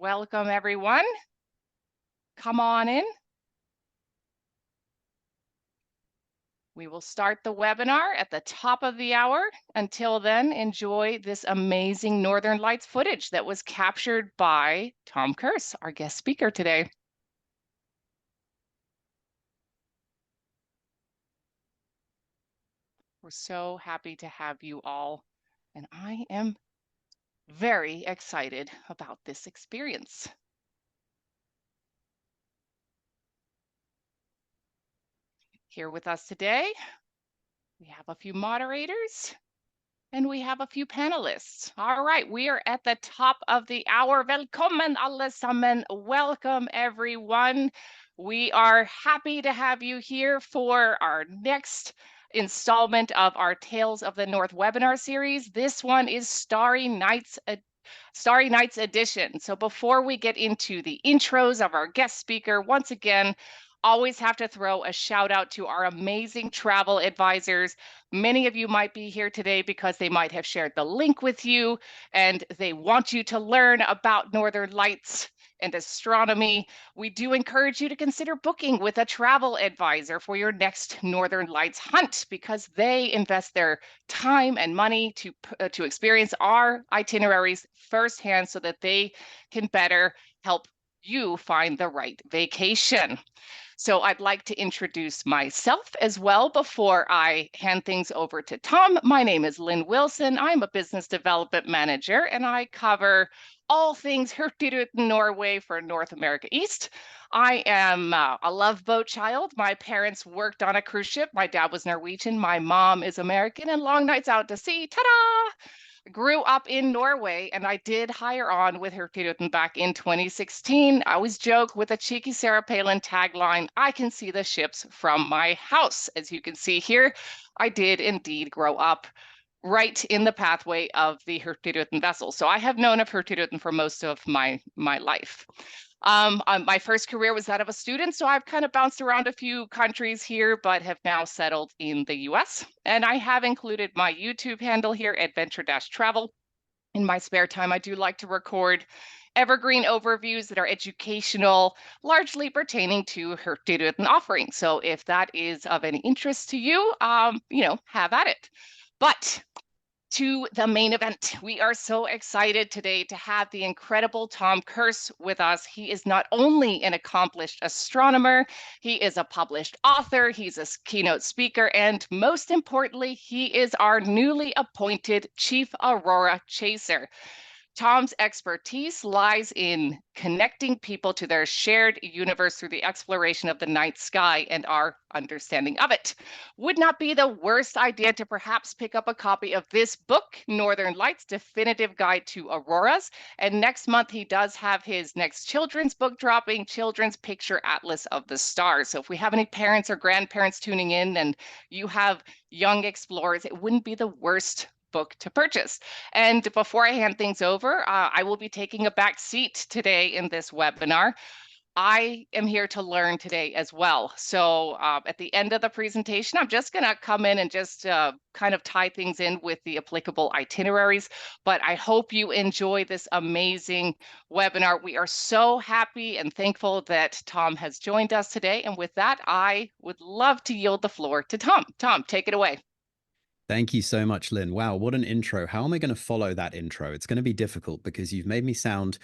Welcome, everyone. Come on in. We will start the webinar at the top of the hour. Until then, enjoy this amazing Northern Lights footage that was captured by Tom Kerss, our guest speaker today. We're so happy to have you all, and I am very excited about this experience. Here with us today, we have a few moderators and we have a few panelists. All right, we are at the top of the hour. Välkommen allesammans. Welcome, everyone. We are happy to have you here for our next installment of our Tales of the North webinar series. This one is Starry Nights edition. So before we get into the intros of our guest speaker, once again, always have to throw a shout out to our amazing travel advisors. Many of you might be here today because they might have shared the link with you and they want you to learn about Northern Lights and astronomy. We do encourage you to consider booking with a travel advisor for your next Northern Lights hunt because they invest their time and money to experience our itineraries firsthand so that they can better help you find the right vacation. So I'd like to introduce myself as well before I hand things over to Tom. My name is Lynn Wilson. I'm a business development manager and I cover all things Hurtigruten Norway for North America East. I am a love boat child. My parents worked on a cruise ship. My dad was Norwegian. My mom is American, and long nights out to sea. Ta-da! Grew up in Norway, and I did hire on with Hurtigruten back in 2016. I always joke with a cheeky Sarah Palin tagline, I can see the ships from my house. As you can see here, I did indeed grow up right in the pathway of the Hurtigruten vessel. So I have known of Hurtigruten for most of my life. My first career was that of a student, so I've kind of bounced around a few countries here, but have now settled in the US. And I have included my YouTube handle here, Adventure-Travel. In my spare time, I do like to record evergreen overviews that are educational, largely pertaining to Hurtigruten offerings. So if that is of any interest to you, have at it. But to the main event. We are so excited today to have the incredible Tom Kerss with us. He is not only an accomplished astronomer, he is a published author, he's a keynote speaker, and most importantly, he is our newly appointed Chief Aurora Chaser. Tom's expertise lies in connecting people to their shared universe through the exploration of the night sky and our understanding of it. Would not be the worst idea to perhaps pick up a copy of this book, Northern Lights, Definitive Guide to Auroras. And next month, he does have his next children's book dropping, Children's Picture Atlas of the Stars. So if we have any parents or grandparents tuning in and you have young explorers, it wouldn't be the worst book to purchase. And before I hand things over, I will be taking a back seat today in this webinar. I am here to learn today as well. So at the end of the presentation, I'm just going to come in and just kind of tie things in with the applicable itineraries. But I hope you enjoy this amazing webinar. We are so happy and thankful that Tom has joined us today. And with that, I would love to yield the floor to Tom. Tom, take it away. Thank you so much, Lynn. Wow, what an intro. How am I going to follow that intro? It's going to be difficult because you've made me sound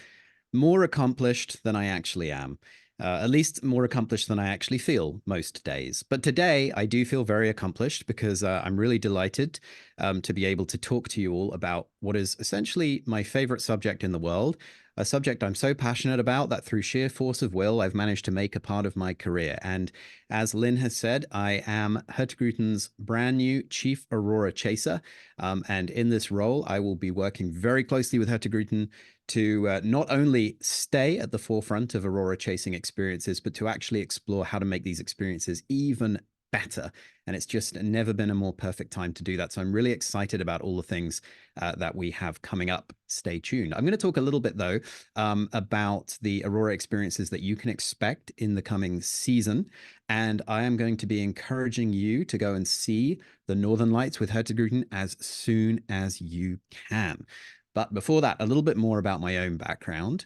more accomplished than I actually am. At least more accomplished than I actually feel most days. But today I do feel very accomplished because I'm really delighted to be able to talk to you all about what is essentially my favorite subject in the world, a subject I'm so passionate about that through sheer force of will, I've managed to make a part of my career. And as Lynn has said, I am Hurtigruten's brand new Chief Aurora Chaser. And in this role, I will be working very closely with Hurtigruten to not only stay at the forefront of aurora chasing experiences, but to actually explore how to make these experiences even better. And it's just never been a more perfect time to do that. So I'm really excited about all the things that we have coming up. Stay tuned. I'm going to talk a little bit, though, about the aurora experiences that you can expect in the coming season. And I am going to be encouraging you to go and see the Northern Lights with Hurtigruten as soon as you can. But before that, a little bit more about my own background.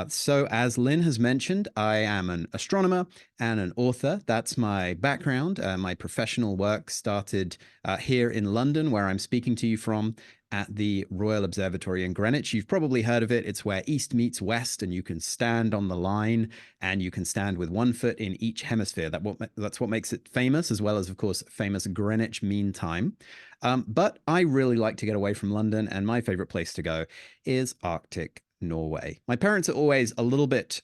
So, as Lynn has mentioned, I am an astronomer and an author. That's my background. My professional work started here in London, where I'm speaking to you from at the Royal Observatory in Greenwich. You've probably heard of it. It's where East meets West, and you can stand on the line and you can stand with one foot in each hemisphere. That's what makes it famous, as well as, of course, famous Greenwich Mean Time. But I really like to get away from London, and my favorite place to go is Arctic Norway. My parents are always a little bit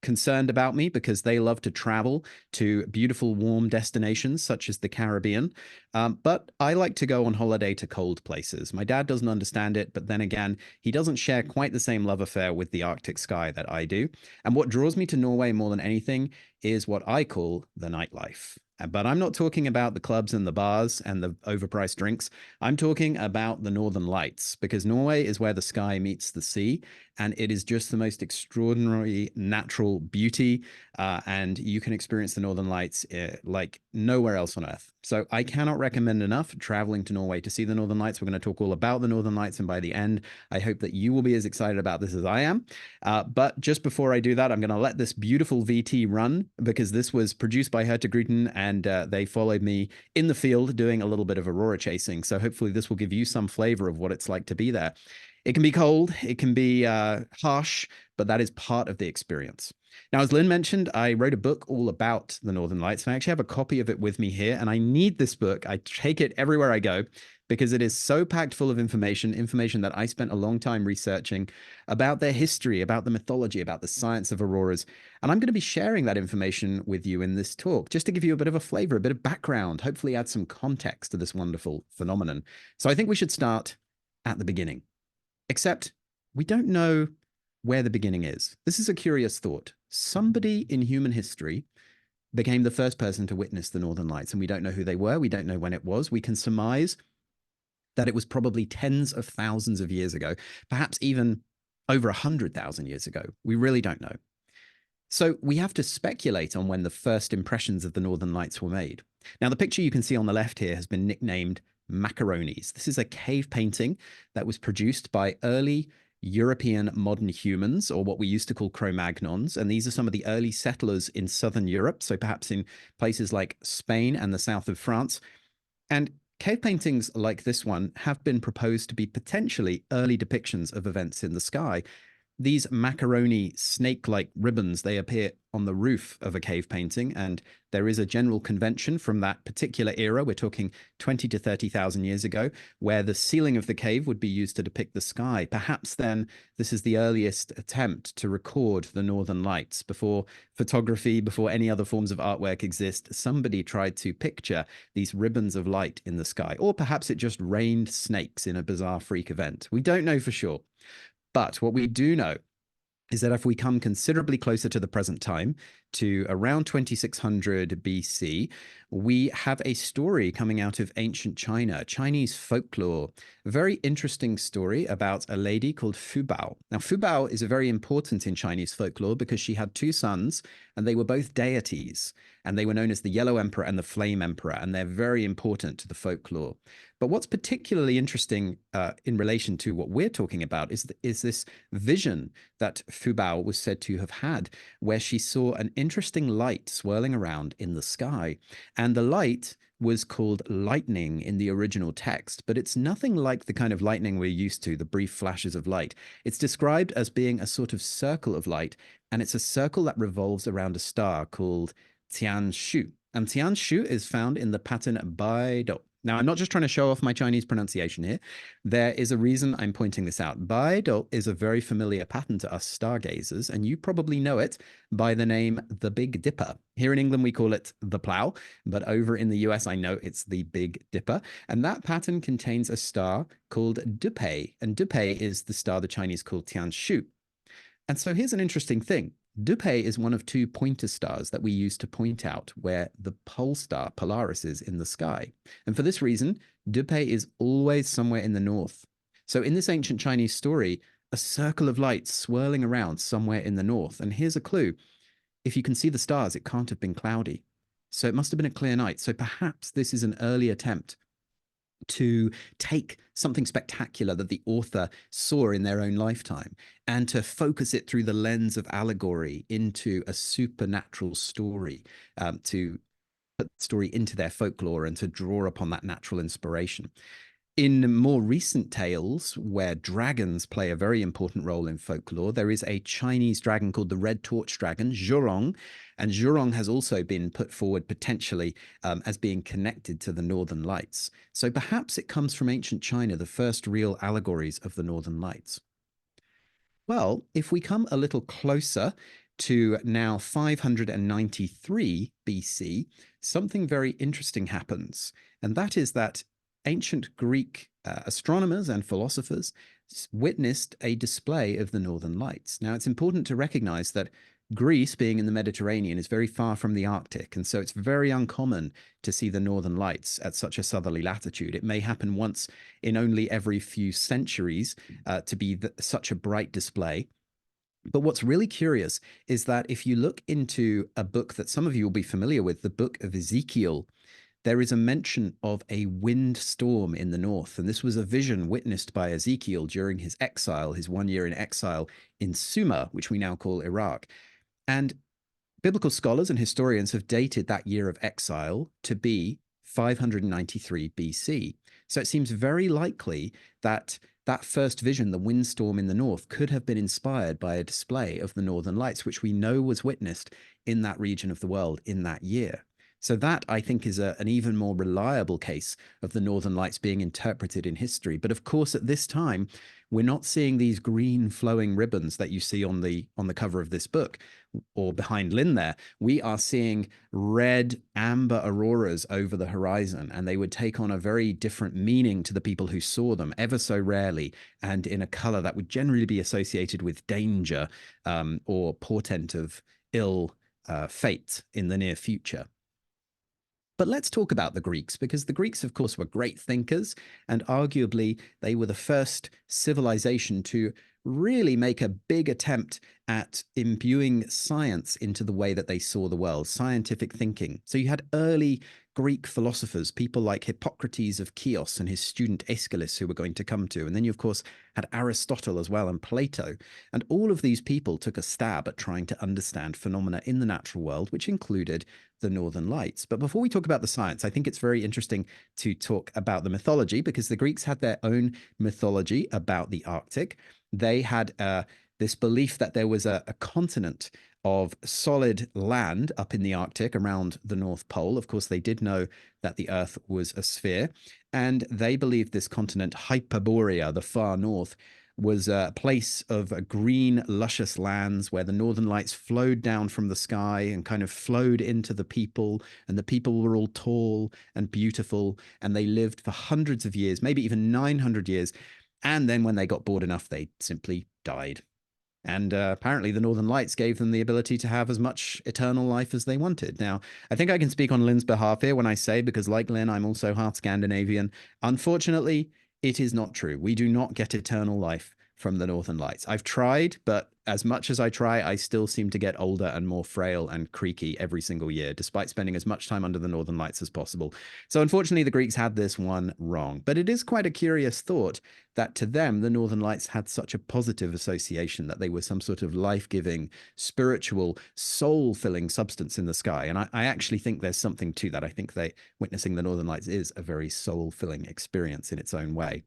concerned about me because they love to travel to beautiful, warm destinations such as the Caribbean. But I like to go on holiday to cold places. My dad doesn't understand it, but then again, he doesn't share quite the same love affair with the Arctic sky that I do. And what draws me to Norway more than anything is what I call the nightlife. But I'm not talking about the clubs and the bars and the overpriced drinks. I'm talking about the Northern Lights, because Norway is where the sky meets the sea, and it is just the most extraordinary natural beauty. And you can experience the Northern Lights like nowhere else on Earth. So I cannot recommend enough traveling to Norway to see the Northern Lights. We're going to talk all about the Northern Lights, and by the end, I hope that you will be as excited about this as I am. But just before I do that, I'm going to let this beautiful VT run, because this was produced by Herta Gruten, and they followed me in the field doing a little bit of aurora chasing. So hopefully this will give you some flavor of what it's like to be there. It can be cold, it can be harsh, but that is part of the experience. Now, as Lynn mentioned, I wrote a book all about the Northern Lights, and I actually have a copy of it with me here, and I need this book. I take it everywhere I go because it is so packed full of information that I spent a long time researching about their history, about the mythology, about the science of auroras. And I'm going to be sharing that information with you in this talk, just to give you a bit of a flavor, a bit of background, hopefully add some context to this wonderful phenomenon. So I think we should start at the beginning. Except we don't know where the beginning is. This is a curious thought. Somebody in human history became the first person to witness the Northern Lights, and we don't know who they were. We don't know when it was. We can surmise that it was probably tens of thousands of years ago, perhaps even over 100,000 years ago. We really don't know. So we have to speculate on when the first impressions of the Northern Lights were made. Now, the picture you can see on the left here has been nicknamed Macaronis. This is a cave painting that was produced by early European modern humans, or what we used to call Cro-Magnons. And these are some of the early settlers in southern Europe, so perhaps in places like Spain and the south of France. And cave paintings like this one have been proposed to be potentially early depictions of events in the sky. These macaroni snake-like ribbons, they appear on the roof of a cave painting, and there is a general convention from that particular era, we're talking 20 to 30,000 years ago, where the ceiling of the cave would be used to depict the sky. Perhaps then this is the earliest attempt to record the Northern Lights. Before photography, before any other forms of artwork exist, somebody tried to picture these ribbons of light in the sky, or perhaps it just rained snakes in a bizarre freak event. We don't know for sure. But what we do know is that if we come considerably closer to the present time, to around 2600 BC, we have a story coming out of ancient China, Chinese folklore. A very interesting story about a lady called Fu Bao. Now, Fu Bao is very important in Chinese folklore because she had two sons, and they were both deities, and they were known as the Yellow Emperor and the Flame Emperor, and they're very important to the folklore. But what's particularly interesting in relation to what we're talking about is this vision that Fu Bao was said to have had, where she saw an interesting light swirling around in the sky. And the light was called lightning in the original text, but it's nothing like the kind of lightning we're used to, the brief flashes of light. It's described as being a sort of circle of light, and it's a circle that revolves around a star called Tianshu. And Tianshu is found in the pattern Baido. Now, I'm not just trying to show off my Chinese pronunciation here. There is a reason I'm pointing this out. Baido is a very familiar pattern to us stargazers, and you probably know it by the name the Big Dipper. Here in England, we call it the Plough, but over in the US, I know it's the Big Dipper. And that pattern contains a star called Dupei, and Dupei is the star the Chinese call Tianshu. And so here's an interesting thing. Dupei is one of two pointer stars that we use to point out where the pole star Polaris is in the sky. And for this reason, Dupei is always somewhere in the north. So in this ancient Chinese story, a circle of light swirling around somewhere in the north. And here's a clue. If you can see the stars, it can't have been cloudy. So it must have been a clear night. So perhaps this is an early attempt to take something spectacular that the author saw in their own lifetime and to focus it through the lens of allegory into a supernatural story, to put the story into their folklore and to draw upon that natural inspiration. In more recent tales, where dragons play a very important role in folklore, there is a Chinese dragon called the Red Torch Dragon, Zhurong, and Zhurong has also been put forward potentially as being connected to the Northern Lights. So perhaps it comes from ancient China, the first real allegories of the Northern Lights. Well, if we come a little closer to now 593 BC, something very interesting happens. And that is that ancient Greek astronomers and philosophers witnessed a display of the Northern Lights. Now, it's important to recognize that Greece, being in the Mediterranean, is very far from the Arctic. And so it's very uncommon to see the Northern Lights at such a southerly latitude. It may happen once in only every few centuries to be such a bright display. But what's really curious is that if you look into a book that some of you will be familiar with, the book of Ezekiel, there is a mention of a wind storm in the north. And this was a vision witnessed by Ezekiel during his exile, his 1 year in exile in Sumer, which we now call Iraq. And biblical scholars and historians have dated that year of exile to be 593 BC. So it seems very likely that that first vision, the windstorm in the north, could have been inspired by a display of the Northern Lights, which we know was witnessed in that region of the world in that year. So that, I think, is an even more reliable case of the Northern Lights being interpreted in history. But of course, at this time, we're not seeing these green flowing ribbons that you see on the cover of this book or behind Lynn there. We are seeing red amber auroras over the horizon, and they would take on a very different meaning to the people who saw them ever so rarely, and in a color that would generally be associated with danger or portent of ill fate in the near future. But let's talk about the Greeks, because the Greeks, of course, were great thinkers, and arguably they were the first civilization to really make a big attempt at imbuing science into the way that they saw the world, scientific thinking. So you had early Greek philosophers, people like Hippocrates of Chios and his student Aeschylus, who we're going to come to. And then you, of course, had Aristotle as well and Plato. And all of these people took a stab at trying to understand phenomena in the natural world, which included the Northern Lights. But before we talk about the science, I think it's very interesting to talk about the mythology, because the Greeks had their own mythology about the Arctic. They had this belief that there was a continent of solid land up in the Arctic around the North Pole. Of course, they did know that the Earth was a sphere, and they believed this continent, Hyperborea, the far north, was a place of green, luscious lands where the northern lights flowed down from the sky and kind of flowed into the people. And the people were all tall and beautiful, and they lived for hundreds of years, maybe even 900 years. And then when they got bored enough, they simply died. And apparently, the Northern Lights gave them the ability to have as much eternal life as they wanted. Now, I think I can speak on Lynn's behalf here when I say, because like Lynn, I'm also half Scandinavian. Unfortunately, it is not true. We do not get eternal life from the Northern Lights. I've tried, but as much as I try, I still seem to get older and more frail and creaky every single year, despite spending as much time under the Northern Lights as possible. So unfortunately, the Greeks had this one wrong. But it is quite a curious thought that to them, the Northern Lights had such a positive association, that they were some sort of life-giving, spiritual, soul-filling substance in the sky. And I actually think there's something to that. I think witnessing the Northern Lights is a very soul-filling experience in its own way.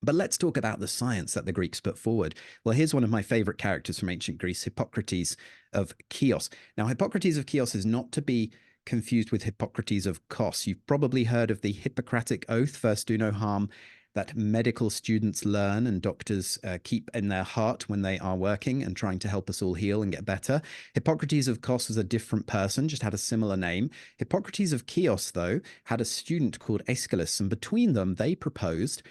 But let's talk about the science that the Greeks put forward. Well, here's one of my favorite characters from ancient Greece, Hippocrates of Chios. Now, Hippocrates of Chios is not to be confused with Hippocrates of Kos. You've probably heard of the Hippocratic Oath, first do no harm, that medical students learn and doctors keep in their heart when they are working and trying to help us all heal and get better. Hippocrates of Kos was a different person, just had a similar name. Hippocrates of Chios, though, had a student called Aeschylus, and between them, they proposed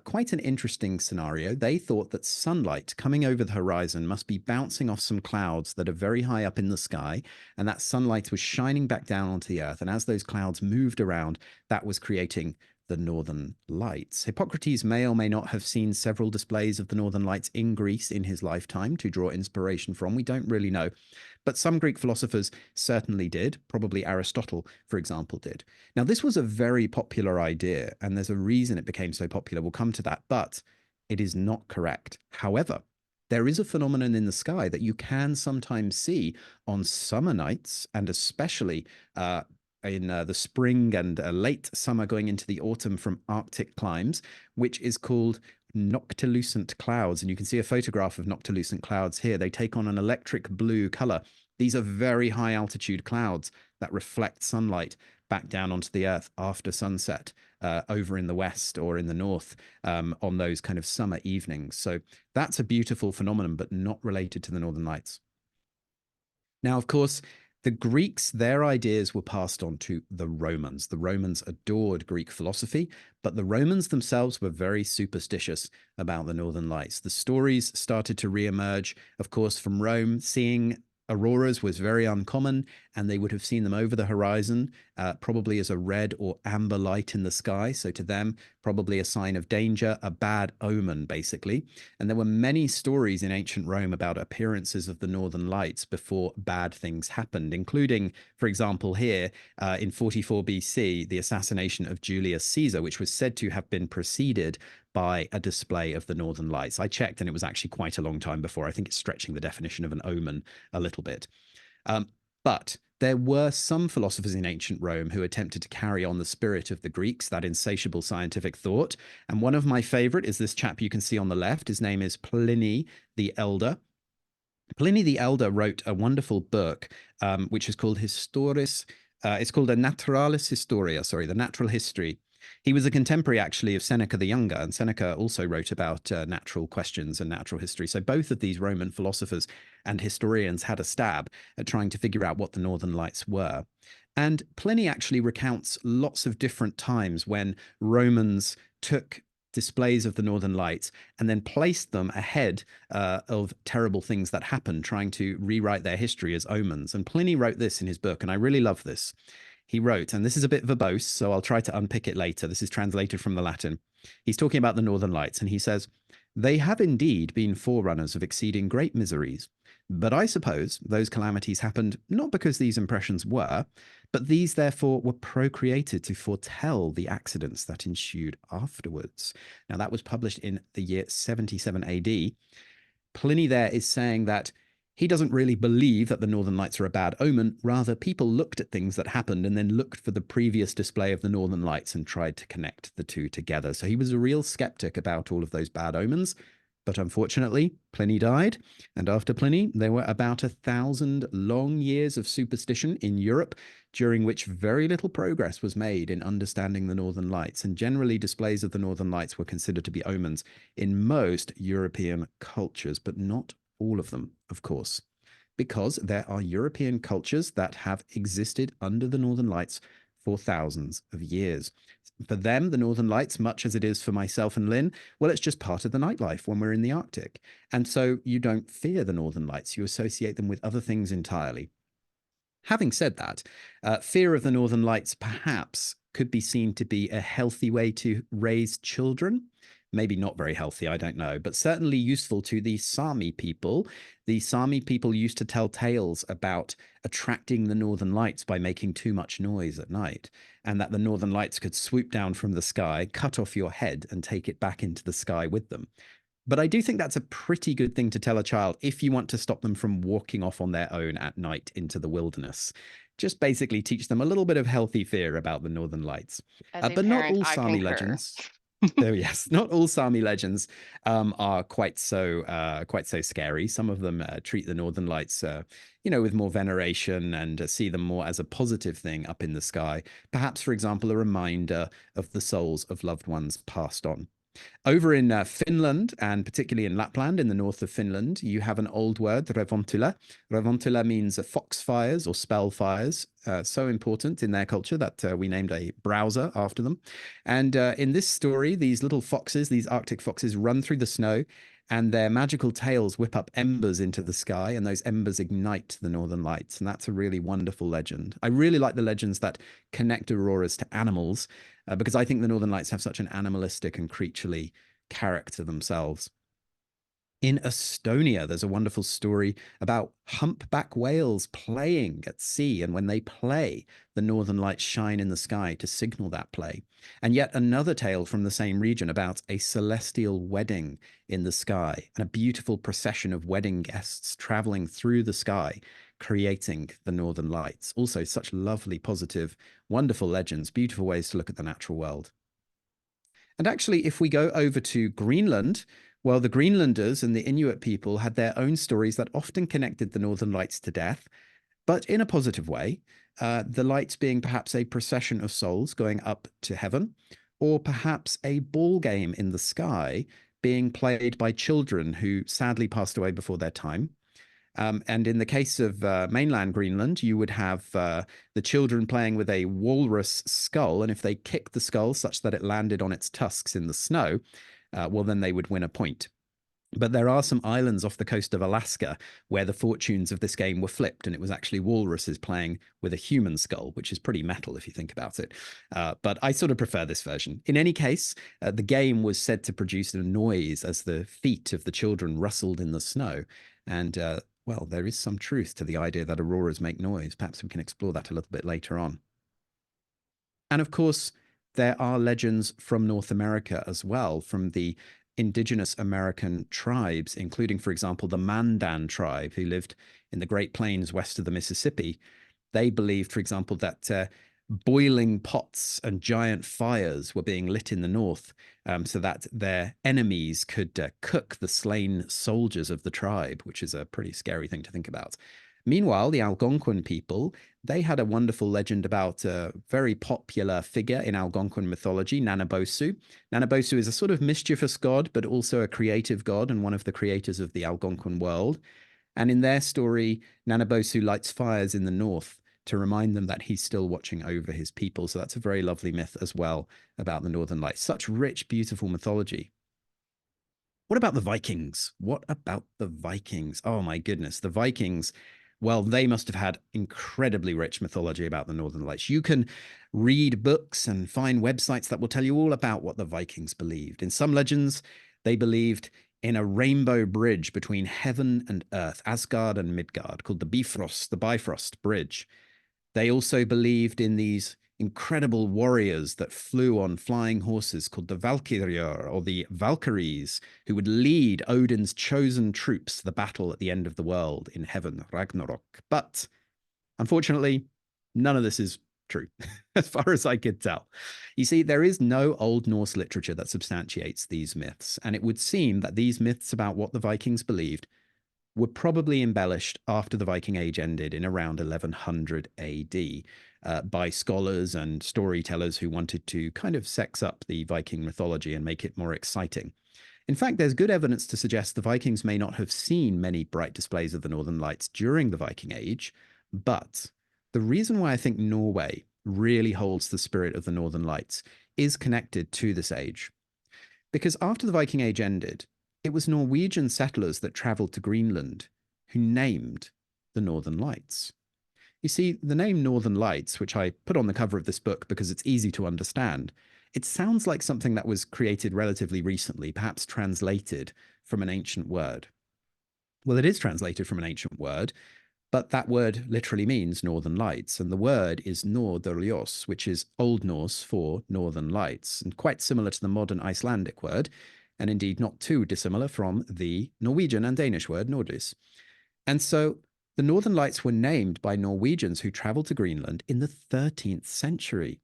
quite an interesting scenario. They thought that sunlight coming over the horizon must be bouncing off some clouds that are very high up in the sky, and that sunlight was shining back down onto the earth. And as those clouds moved around, that was creating the Northern Lights. Hippocrates may or may not have seen several displays of the Northern Lights in Greece in his lifetime to draw inspiration from. We don't really know. but some Greek philosophers certainly did. Probably Aristotle, for example, did. Now, this was a very popular idea, and there's a reason it became so popular. We'll come to that, but it is not correct. However, there is a phenomenon in the sky that you can sometimes see on summer nights, and especially in the spring and late summer going into the autumn from Arctic climes, which is called noctilucent clouds. And you can see a photograph of noctilucent clouds here. They take on an electric blue color. These are very high altitude clouds that reflect sunlight back down onto the earth after sunset over in the west or in the north on those kind of summer evenings. So that's a beautiful phenomenon, but not related to the Northern Lights. Now, of course, the Greeks, their ideas were passed on to the Romans. The Romans adored Greek philosophy, but the Romans themselves were very superstitious about the Northern Lights. The stories started to reemerge, of course, from Rome. Seeing auroras was very uncommon, and they would have seen them over the horizon, probably as a red or amber light in the sky. So to them, probably a sign of danger, a bad omen, basically. And there were many stories in ancient Rome about appearances of the Northern Lights before bad things happened, including, for example, here in 44 BC, the assassination of Julius Caesar, which was said to have been preceded by a display of the Northern Lights. I checked, and it was actually quite a long time before. I think it's stretching the definition of an omen a little bit. But there were some philosophers in ancient Rome who attempted to carry on the spirit of the Greeks, that insatiable scientific thought. And one of my favorite is this chap you can see on the left. His name is Pliny the Elder. Pliny the Elder wrote a wonderful book, which is called Historis. It's called a Naturalis Historia, sorry, the Natural History. He was a contemporary, actually, of Seneca the Younger, and Seneca also wrote about natural questions and natural history. So both of these Roman philosophers and historians had a stab at trying to figure out what the Northern Lights were. And Pliny actually recounts lots of different times when Romans took displays of the Northern Lights and then placed them ahead of terrible things that happened, trying to rewrite their history as omens. And Pliny wrote this in his book, and I really love this. He wrote, and this is a bit verbose, so I'll try to unpick it later. This is translated from the Latin. He's talking about the Northern Lights, and he says, "They have indeed been forerunners of exceeding great miseries, but I suppose those calamities happened not because these impressions were, but these therefore were procreated to foretell the accidents that ensued afterwards." Now, that was published in the year 77 AD. Pliny there is saying that he doesn't really believe that the Northern Lights are a bad omen. Rather, people looked at things that happened and then looked for the previous display of the Northern Lights and tried to connect the two together. So he was a real skeptic about all of those bad omens. But unfortunately, Pliny died. And after Pliny, there were about 1,000 long years of superstition in Europe, during which very little progress was made in understanding the Northern Lights. And generally, displays of the Northern Lights were considered to be omens in most European cultures, but not all of them, of course, because there are European cultures that have existed under the Northern Lights for thousands of years. For them, the Northern Lights, much as it is for myself and Lynn, well, it's just part of the nightlife when we're in the Arctic. And so you don't fear the Northern Lights, you associate them with other things entirely. Having said that, fear of the Northern Lights perhaps could be seen to be a healthy way to raise children. Maybe not very healthy, I don't know, but certainly useful to the Sami people. The Sami people used to tell tales about attracting the Northern Lights by making too much noise at night, and that the Northern Lights could swoop down from the sky, cut off your head, and take it back into the sky with them. But I do think that's a pretty good thing to tell a child if you want to stop them from walking off on their own at night into the wilderness. Just basically teach them a little bit of healthy fear about the Northern Lights. As a But not parent, all I Sami concur. legends. Oh yes, not all Sami legends are quite so scary. Some of them treat the Northern Lights, with more veneration and see them more as a positive thing up in the sky. Perhaps, for example, a reminder of the souls of loved ones passed on. Over in Finland, and particularly in Lapland, in the north of Finland, you have an old word, revontula. Revontula means foxfires or spell fires. So important in their culture that we named a browser after them. And in this story, these little foxes, these Arctic foxes, run through the snow, and their magical tails whip up embers into the sky, and those embers ignite the Northern Lights. And that's a really wonderful legend. I really like the legends that connect auroras to animals, because I think the Northern Lights have such an animalistic and creaturely character themselves. In Estonia, there's a wonderful story about humpback whales playing at sea. And when they play, the northern lights shine in the sky to signal that play. And yet another tale from the same region about a celestial wedding in the sky and a beautiful procession of wedding guests traveling through the sky, creating the northern lights. Also, such lovely, positive, wonderful legends, beautiful ways to look at the natural world. And actually, if we go over to Greenland, well, the Greenlanders and the Inuit people had their own stories that often connected the Northern Lights to death, but in a positive way. The lights being perhaps a procession of souls going up to heaven, or perhaps a ball game in the sky being played by children who sadly passed away before their time. And in the case of mainland Greenland, you would have the children playing with a walrus skull. And if they kicked the skull such that it landed on its tusks in the snow, well, then they would win a point. But there are some islands off the coast of Alaska where the fortunes of this game were flipped, and it was actually walruses playing with a human skull, which is pretty metal if you think about it. But I sort of prefer this version. In any case, the game was said to produce a noise as the feet of the children rustled in the snow. And well, there is some truth to the idea that auroras make noise. Perhaps we can explore that a little bit later on. And of course, there are legends from North America as well, from the indigenous American tribes, including, for example, the Mandan tribe who lived in the Great Plains west of the Mississippi. They believed, for example, that boiling pots and giant fires were being lit in the north so that their enemies could cook the slain soldiers of the tribe, which is a pretty scary thing to think about. Meanwhile, the Algonquin people, they had a wonderful legend about a very popular figure in Algonquin mythology, Nanabosu. Nanabosu is a sort of mischievous god, but also a creative god and one of the creators of the Algonquin world. And in their story, Nanabosu lights fires in the north to remind them that he's still watching over his people. So that's a very lovely myth as well about the Northern Lights. Such rich, beautiful mythology. What about the Vikings? What about the Vikings? Oh my goodness, the Vikings. Well, they must have had incredibly rich mythology about the Northern Lights. You can read books and find websites that will tell you all about what the Vikings believed. In some legends, they believed in a rainbow bridge between heaven and earth, Asgard and Midgard, called the Bifrost Bridge. They also believed in these incredible warriors that flew on flying horses called the Valkyriur or the Valkyries, who would lead Odin's chosen troops to the battle at the end of the world in heaven, Ragnarok. But unfortunately, none of this is true, as far as I could tell. You see, there is no Old Norse literature that substantiates these myths, and it would seem that these myths about what the Vikings believed were probably embellished after the Viking Age ended in around 1100 AD by scholars and storytellers who wanted to kind of sex up the Viking mythology and make it more exciting. In fact, there's good evidence to suggest the Vikings may not have seen many bright displays of the Northern Lights during the Viking Age, but the reason why I think Norway really holds the spirit of the Northern Lights is connected to this age. Because after the Viking Age ended, it was Norwegian settlers that traveled to Greenland who named the Northern Lights. You see, the name Northern Lights, which I put on the cover of this book because it's easy to understand, it sounds like something that was created relatively recently, perhaps translated from an ancient word. Well, it is translated from an ancient word, but that word literally means Northern Lights, and the word is Norðurljós, which is Old Norse for Northern Lights, and quite similar to the modern Icelandic word, and indeed not too dissimilar from the Norwegian and Danish word Nordis. And so the Northern Lights were named by Norwegians who traveled to Greenland in the 13th century.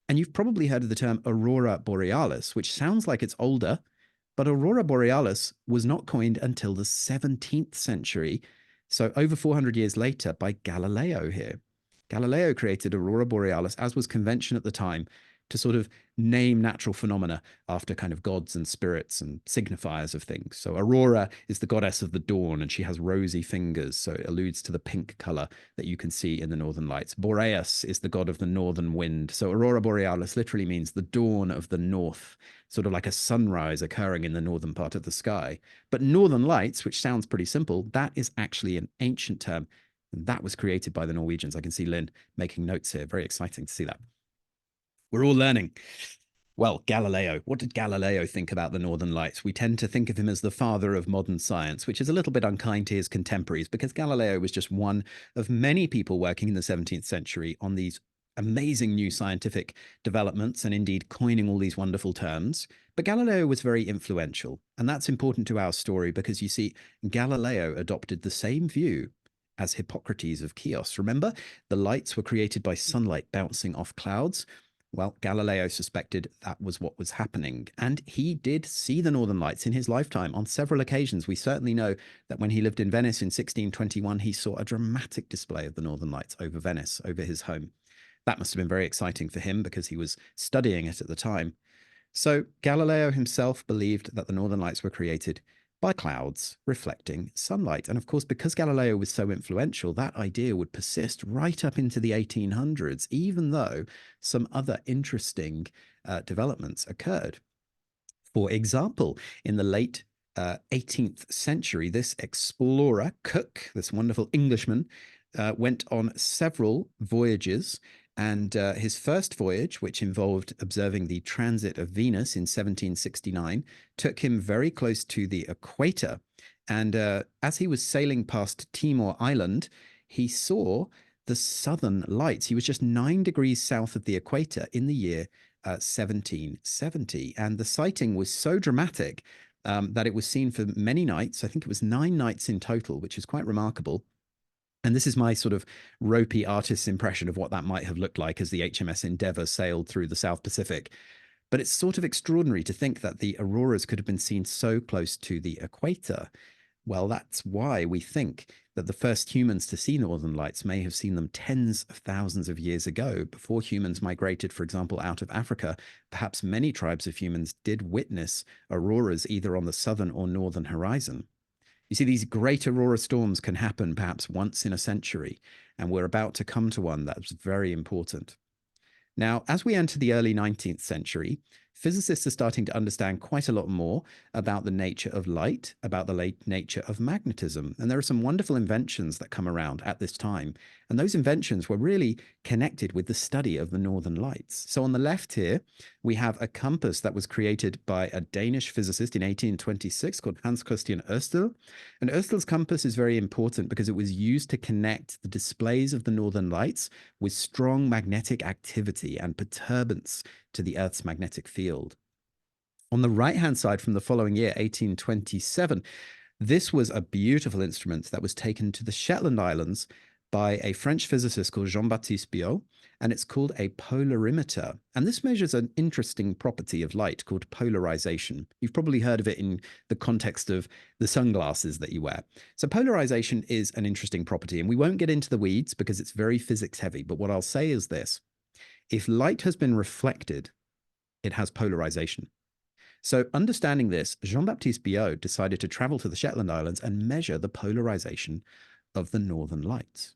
And you've probably heard of the term aurora borealis, which sounds like it's older, but aurora borealis was not coined until the 17th century, so over 400 years later, by Galileo here. Galileo created aurora borealis, as was convention at the time, to sort of name natural phenomena after kind of gods and spirits and signifiers of things. So Aurora is the goddess of the dawn, and she has rosy fingers, so it alludes to the pink color that you can see in the northern lights. Boreas is the god of the northern wind. So Aurora Borealis literally means the dawn of the north, sort of like a sunrise occurring in the northern part of the sky. But northern lights, which sounds pretty simple, that is actually an ancient term. And that was created by the Norwegians. I can see Lynn making notes here. Very exciting to see that. We're all learning. Well, Galileo. What did Galileo think about the Northern Lights? We tend to think of him as the father of modern science, which is a little bit unkind to his contemporaries because Galileo was just one of many people working in the 17th century on these amazing new scientific developments and indeed coining all these wonderful terms. But Galileo was very influential. And that's important to our story because you see, Galileo adopted the same view as Hippocrates of Chios. Remember, the lights were created by sunlight bouncing off clouds. Well, Galileo suspected that was what was happening, and he did see the Northern Lights in his lifetime on several occasions. We certainly know that when he lived in Venice in 1621, he saw a dramatic display of the Northern Lights over Venice, over his home. That must have been very exciting for him because he was studying it at the time. So Galileo himself believed that the Northern Lights were created by clouds reflecting sunlight. And of course, because Galileo was so influential, that idea would persist right up into the 1800s, even though some other interesting developments occurred. For example, in the late 18th century, this explorer, Cook, this wonderful Englishman, went on several voyages. And his first voyage, which involved observing the transit of Venus in 1769, took him very close to the equator. And as he was sailing past Timor Island, he saw the southern lights. He was just 9 degrees south of the equator in the year 1770. And the sighting was so dramatic that it was seen for many nights. I think it was 9 nights in total, which is quite remarkable. And this is my sort of ropey artist's impression of what that might have looked like as the HMS Endeavour sailed through the South Pacific. But it's sort of extraordinary to think that the auroras could have been seen so close to the equator. Well, that's why we think that the first humans to see northern lights may have seen them tens of thousands of years ago, before humans migrated, for example, out of Africa. Perhaps many tribes of humans did witness auroras either on the southern or northern horizon. You see, these great aurora storms can happen perhaps once in a century, and we're about to come to one that's very important. Now, as we enter the early 19th century, physicists are starting to understand quite a lot more about the nature of light, about the nature of magnetism. And there are some wonderful inventions that come around at this time. And those inventions were really connected with the study of the northern lights. So on the left here, we have a compass that was created by a Danish physicist in 1826 called Hans Christian Ørsted. And Ørstel's compass is very important because it was used to connect the displays of the northern lights with strong magnetic activity and perturbance to the Earth's magnetic field. On the right-hand side from the following year, 1827, this was a beautiful instrument that was taken to the Shetland Islands by a French physicist called Jean-Baptiste Biot, and it's called a polarimeter. And this measures an interesting property of light called polarization. You've probably heard of it in the context of the sunglasses that you wear. So polarization is an interesting property, and we won't get into the weeds because it's very physics heavy. But what I'll say is this: if light has been reflected, it has polarization. So understanding this, Jean-Baptiste Biot decided to travel to the Shetland Islands and measure the polarization of the northern lights.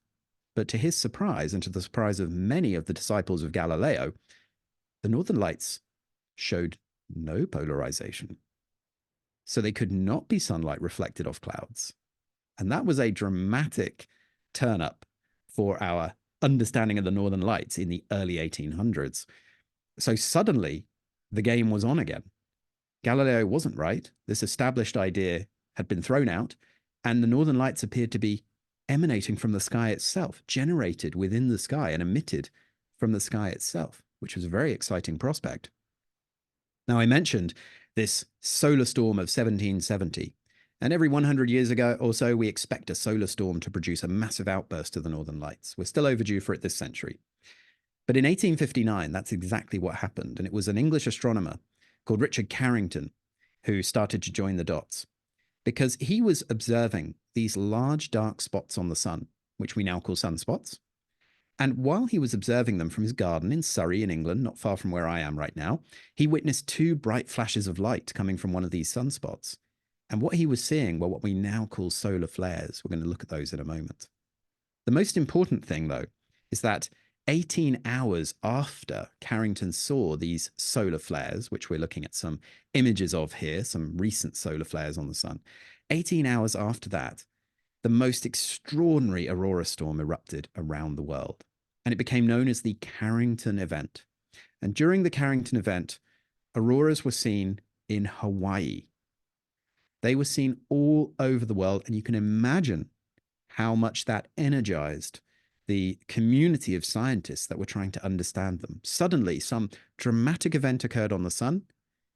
But to his surprise, and to the surprise of many of the disciples of Galileo, the northern lights showed no polarization. So they could not be sunlight reflected off clouds. And that was a dramatic turn up for our understanding of the northern lights in the early 1800s. So suddenly the game was on again. Galileo wasn't right. This established idea had been thrown out, and the northern lights appeared to be emanating from the sky itself, generated within the sky and emitted from the sky itself, which was a very exciting prospect. Now, I mentioned this solar storm of 1770, and every 100 years ago or so, we expect a solar storm to produce a massive outburst of the northern lights. We're still overdue for it this century. But in 1859, that's exactly what happened, and it was an English astronomer called Richard Carrington who started to join the dots, because he was observing these large dark spots on the sun, which we now call sunspots. And while he was observing them from his garden in Surrey in England, not far from where I am right now, he witnessed two bright flashes of light coming from one of these sunspots. And what he was seeing were what we now call solar flares. We're going to look at those in a moment. The most important thing, though, is that 18 hours after Carrington saw these solar flares, which we're looking at some images of here, some recent solar flares on the sun, 18 hours after that, the most extraordinary aurora storm erupted around the world. And it became known as the Carrington event. And during the Carrington event, auroras were seen in Hawaii. They were seen all over the world, and you can imagine how much that energized the community of scientists that were trying to understand them. Suddenly, some dramatic event occurred on the sun,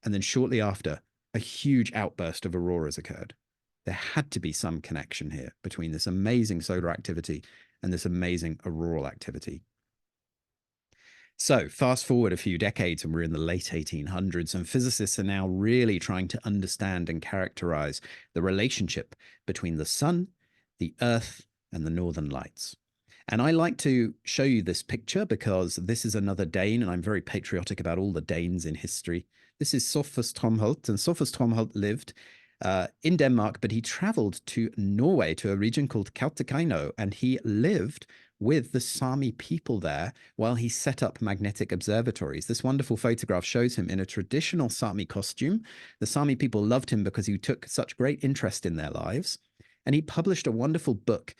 and then shortly after, a huge outburst of auroras occurred. There had to be some connection here between this amazing solar activity and this amazing auroral activity. So, fast forward a few decades, and we're in the late 1800s, and physicists are now really trying to understand and characterize the relationship between the sun, the earth, and the northern lights. And I like to show you this picture because this is another Dane, and I'm very patriotic about all the Danes in history. This is Sophus Tromholt, and Sophus Tromholt lived in Denmark, but he traveled to Norway, to a region called Kautokeino, and he lived with the Sami people there while he set up magnetic observatories. This wonderful photograph shows him in a traditional Sami costume. The Sami people loved him because he took such great interest in their lives. And he published a wonderful book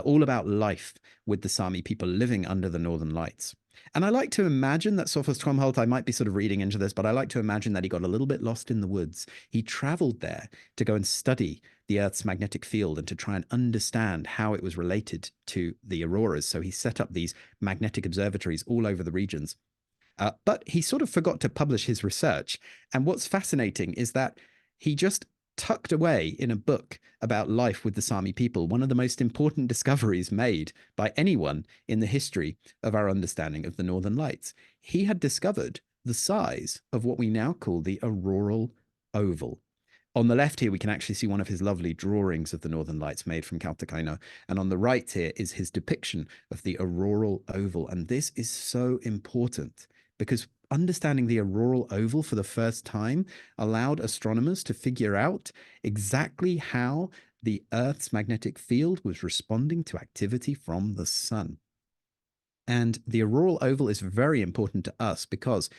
all about life with the Sami people living under the Northern Lights. And I like to imagine that Sophus Tromholt, I might be sort of reading into this, but I like to imagine that he got a little bit lost in the woods. He traveled there to go and study the Earth's magnetic field and to try and understand how it was related to the auroras. So he set up these magnetic observatories all over the regions. But he sort of forgot to publish his research. And what's fascinating is that he just tucked away in a book about life with the Sami people, one of the most important discoveries made by anyone in the history of our understanding of the Northern Lights. He had discovered the size of what we now call the auroral oval. On the left here, we can actually see one of his lovely drawings of the Northern Lights made from Kautokeino. And on the right here is his depiction of the auroral oval. And this is so important because understanding the auroral oval for the first time allowed astronomers to figure out exactly how the Earth's magnetic field was responding to activity from the sun. And the auroral oval is very important to us because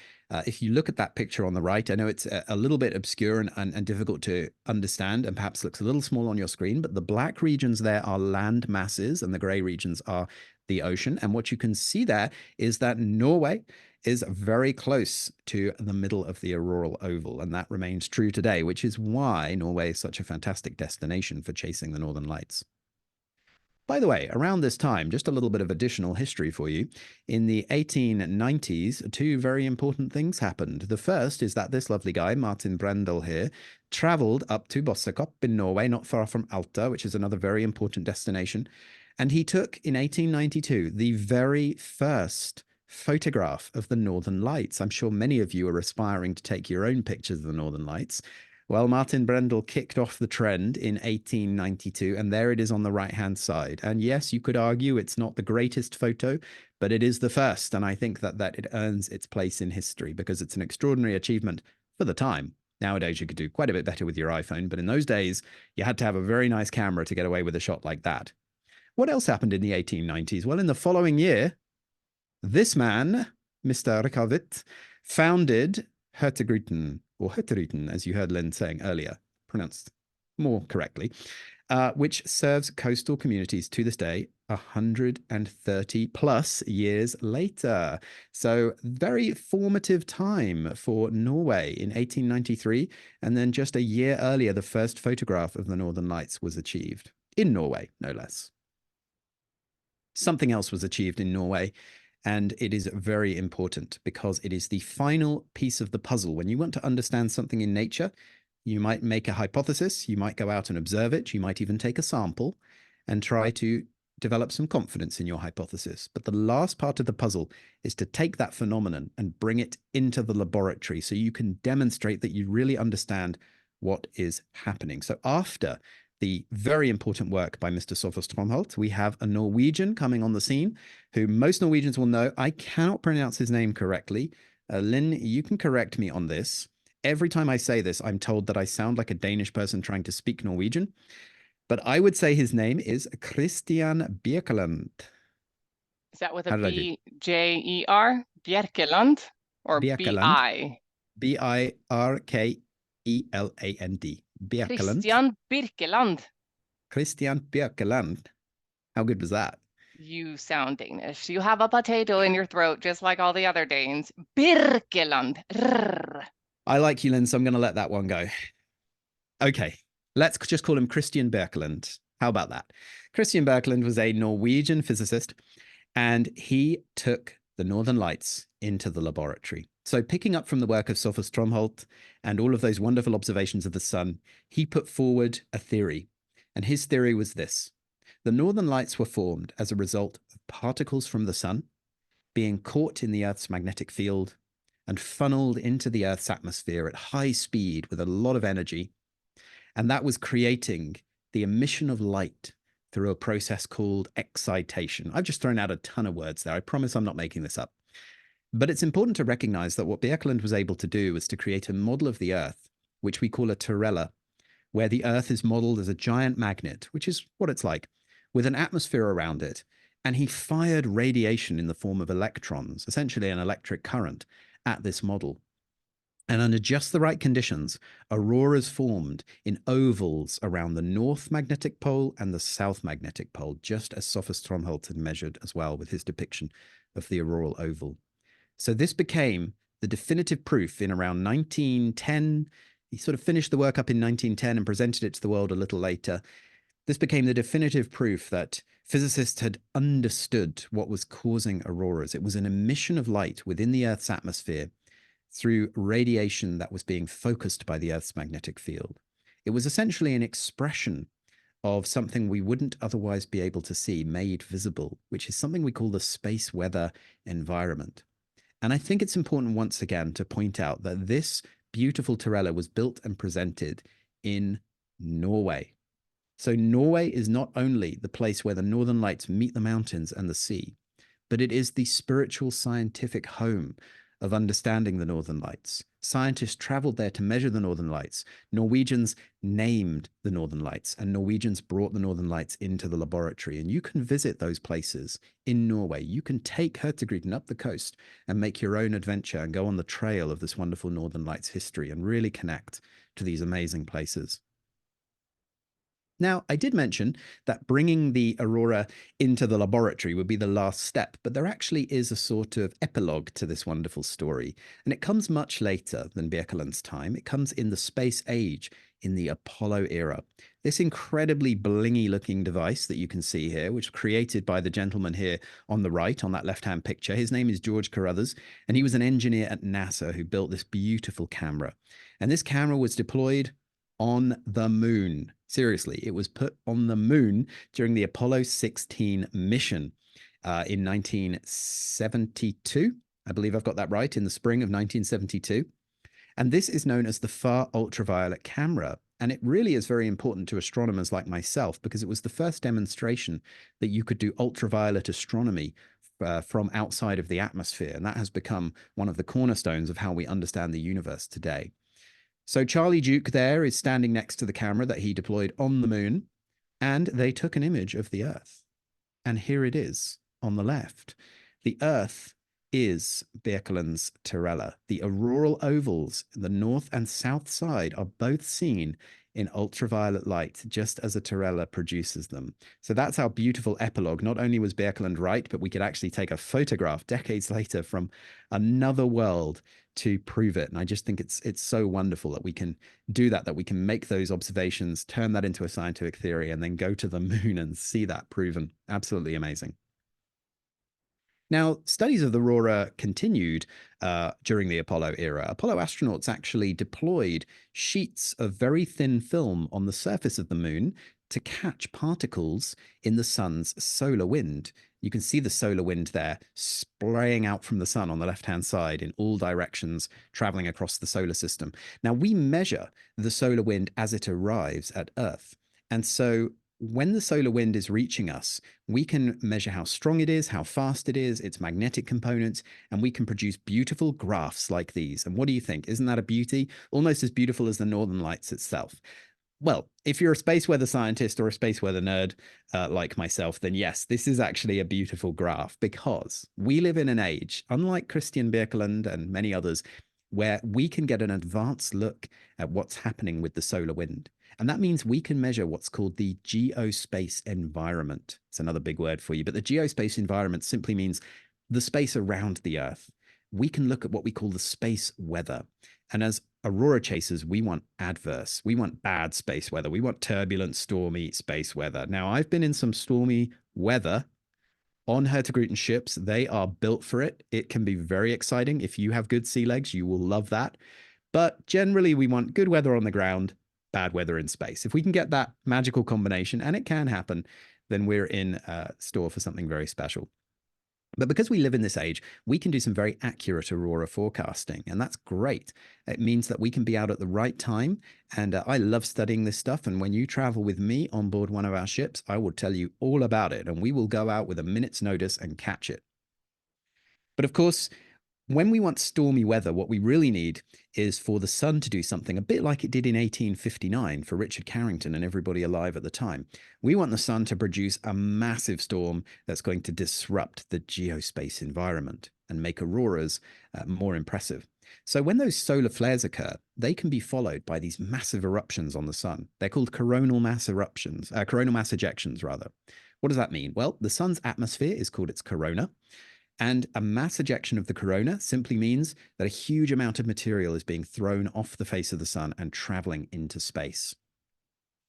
if you look at that picture on the right, I know it's a little bit obscure and difficult to understand and perhaps looks a little small on your screen, but the black regions there are land masses and the gray regions are the ocean. And what you can see there is that Norway is very close to the middle of the auroral oval, and that remains true today, which is why Norway is such a fantastic destination for chasing the northern lights. By the way, around this time, just a little bit of additional history for you. In the 1890s, two very important things happened. The first is that this lovely guy, Martin Brendel here, traveled up to Bossekopp in Norway, not far from Alta, which is another very important destination. And he took, in 1892, the very first photograph of the Northern Lights. I'm sure many of you are aspiring to take your own pictures of the Northern Lights. Well, Martin Brendel kicked off the trend in 1892, and there it is on the right-hand side. And yes, you could argue it's not the greatest photo, but it is the first, and I think that it earns its place in history because it's an extraordinary achievement for the time. Nowadays, you could do quite a bit better with your iPhone, but in those days, you had to have a very nice camera to get away with a shot like that. What else happened in the 1890s? Well, in the following year, this man, Mr. Rickardt, founded Hurtigruten, or Hurtigruten, as you heard Lynn saying earlier, pronounced more correctly, which serves coastal communities to this day, 130 plus years later. So very formative time for Norway in 1893. And then just a year earlier, the first photograph of the Northern Lights was achieved in Norway, no less. Something else was achieved in Norway, and it is very important because it is the final piece of the puzzle. When you want to understand something in nature, you might make a hypothesis, you might go out and observe it, you might even take a sample and try to develop some confidence in your hypothesis. But the last part of the puzzle is to take that phenomenon and bring it into the laboratory so you can demonstrate that you really understand what is happening. So after the very important work by Mr. Sophus Tromholt, we have a Norwegian coming on the scene who most Norwegians will know. I cannot pronounce his name correctly. Lynn, you can correct me on this. Every time I say this, I'm told that I sound like a Danish person trying to speak Norwegian. But I would say his name is Christian Birkeland. Is that with a How did I do? B-J-E-R? Bjerkeland? Or Birkeland. B-I? Birkeland. Birkeland. Christian Birkeland. Christian Birkeland. How good was that? You sound Danish. You have a potato in your throat, just like all the other Danes. Birkeland. Rrr. I like you, Lynn, so I'm going to let that one go. Okay, let's just call him Christian Birkeland. How about that? Christian Birkeland was a Norwegian physicist, and he took the Northern Lights into the laboratory. So, picking up from the work of Sophus Stromholt and all of those wonderful observations of the sun, he put forward a theory. And his theory was this: the Northern Lights were formed as a result of particles from the sun being caught in the Earth's magnetic field and funneled into the Earth's atmosphere at high speed with a lot of energy. And that was creating the emission of light through a process called excitation. I've just thrown out a ton of words there. I promise I'm not making this up. But it's important to recognize that what Birkeland was able to do was to create a model of the Earth, which we call a terrella, where the Earth is modeled as a giant magnet, which is what it's like, with an atmosphere around it. And he fired radiation in the form of electrons, essentially an electric current, at this model. And under just the right conditions, auroras formed in ovals around the north magnetic pole and the south magnetic pole, just as Sophus Stromholt had measured as well with his depiction of the auroral oval. So this became the definitive proof in around 1910. He sort of finished the work up in 1910 and presented it to the world a little later. This became the definitive proof that physicists had understood what was causing auroras. It was an emission of light within the Earth's atmosphere through radiation that was being focused by the Earth's magnetic field. It was essentially an expression of something we wouldn't otherwise be able to see made visible, which is something we call the space weather environment. And I think it's important once again to point out that this beautiful terrella was built and presented in Norway. So Norway is not only the place where the Northern Lights meet the mountains and the sea, but it is the spiritual scientific home of understanding the Northern Lights. Scientists traveled there to measure the Northern Lights. Norwegians named the Northern Lights, and Norwegians brought the Northern Lights into the laboratory. And you can visit those places in Norway. You can take Hurtigruten up the coast and make your own adventure and go on the trail of this wonderful Northern Lights history and really connect to these amazing places. Now, I did mention that bringing the aurora into the laboratory would be the last step, but there actually is a sort of epilogue to this wonderful story, and it comes much later than Birkeland's time. It comes in the space age, in the Apollo era. This incredibly blingy-looking device that you can see here, which was created by the gentleman here on the right, on that left-hand picture. His name is George Carruthers, and he was an engineer at NASA who built this beautiful camera. And this camera was deployed on the moon. Seriously, it was put on the moon during the Apollo 16 mission in 1972. I believe I've got that right, in the spring of 1972. And this is known as the far ultraviolet camera. And it really is very important to astronomers like myself because it was the first demonstration that you could do ultraviolet astronomy from outside of the atmosphere. And that has become one of the cornerstones of how we understand the universe today. So Charlie Duke there is standing next to the camera that he deployed on the moon, and they took an image of the Earth. And here it is on the left. The Earth is Birkeland's terrella. The auroral ovals, the north and south side, are both seen in ultraviolet light, just as a terrella produces them. So that's our beautiful epilogue. Not only was Birkeland right, but we could actually take a photograph decades later from another world to prove it. And I just think it's so wonderful that we can do that we can make those observations, turn that into a scientific theory, and then go to the moon and see that proven. Absolutely amazing. Now, studies of the aurora continued during the Apollo era. Apollo astronauts actually deployed sheets of very thin film on the surface of the moon to catch particles in the sun's solar wind. You can see the solar wind there spraying out from the sun on the left-hand side in all directions, traveling across the solar system. Now, we measure the solar wind as it arrives at Earth. And so when the solar wind is reaching us, we can measure how strong it is, how fast it is, its magnetic components, and we can produce beautiful graphs like these. And what do you think? Isn't that a beauty? Almost as beautiful as the Northern Lights itself. Well, if you're a space weather scientist or a space weather nerd like myself, then yes, this is actually a beautiful graph because we live in an age, unlike Christian Birkeland and many others, where we can get an advanced look at what's happening with the solar wind. And that means we can measure what's called the geospace environment. It's another big word for you, but the geospace environment simply means the space around the Earth. We can look at what we call the space weather. And as aurora chasers, we want adverse. We want bad space weather. We want turbulent, stormy space weather. Now, I've been in some stormy weather on Hurtigruten ships. They are built for it. It can be very exciting. If you have good sea legs, you will love that. But generally, we want good weather on the ground, bad weather in space. If we can get that magical combination, and it can happen, then we're in store for something very special. But because we live in this age, we can do some very accurate aurora forecasting, and that's great. It means that we can be out at the right time. And I love studying this stuff. And when you travel with me on board one of our ships, I will tell you all about it, and we will go out with a minute's notice and catch it. But of course, when we want stormy weather, what we really need is for the sun to do something a bit like it did in 1859 for Richard Carrington and everybody alive at the time. We want the sun to produce a massive storm that's going to disrupt the geospace environment and make auroras more impressive. So when those solar flares occur, they can be followed by these massive eruptions on the sun. They're called coronal mass eruptions, coronal mass ejections, rather. What does that mean? Well, the sun's atmosphere is called its corona. And a mass ejection of the corona simply means that a huge amount of material is being thrown off the face of the sun and traveling into space.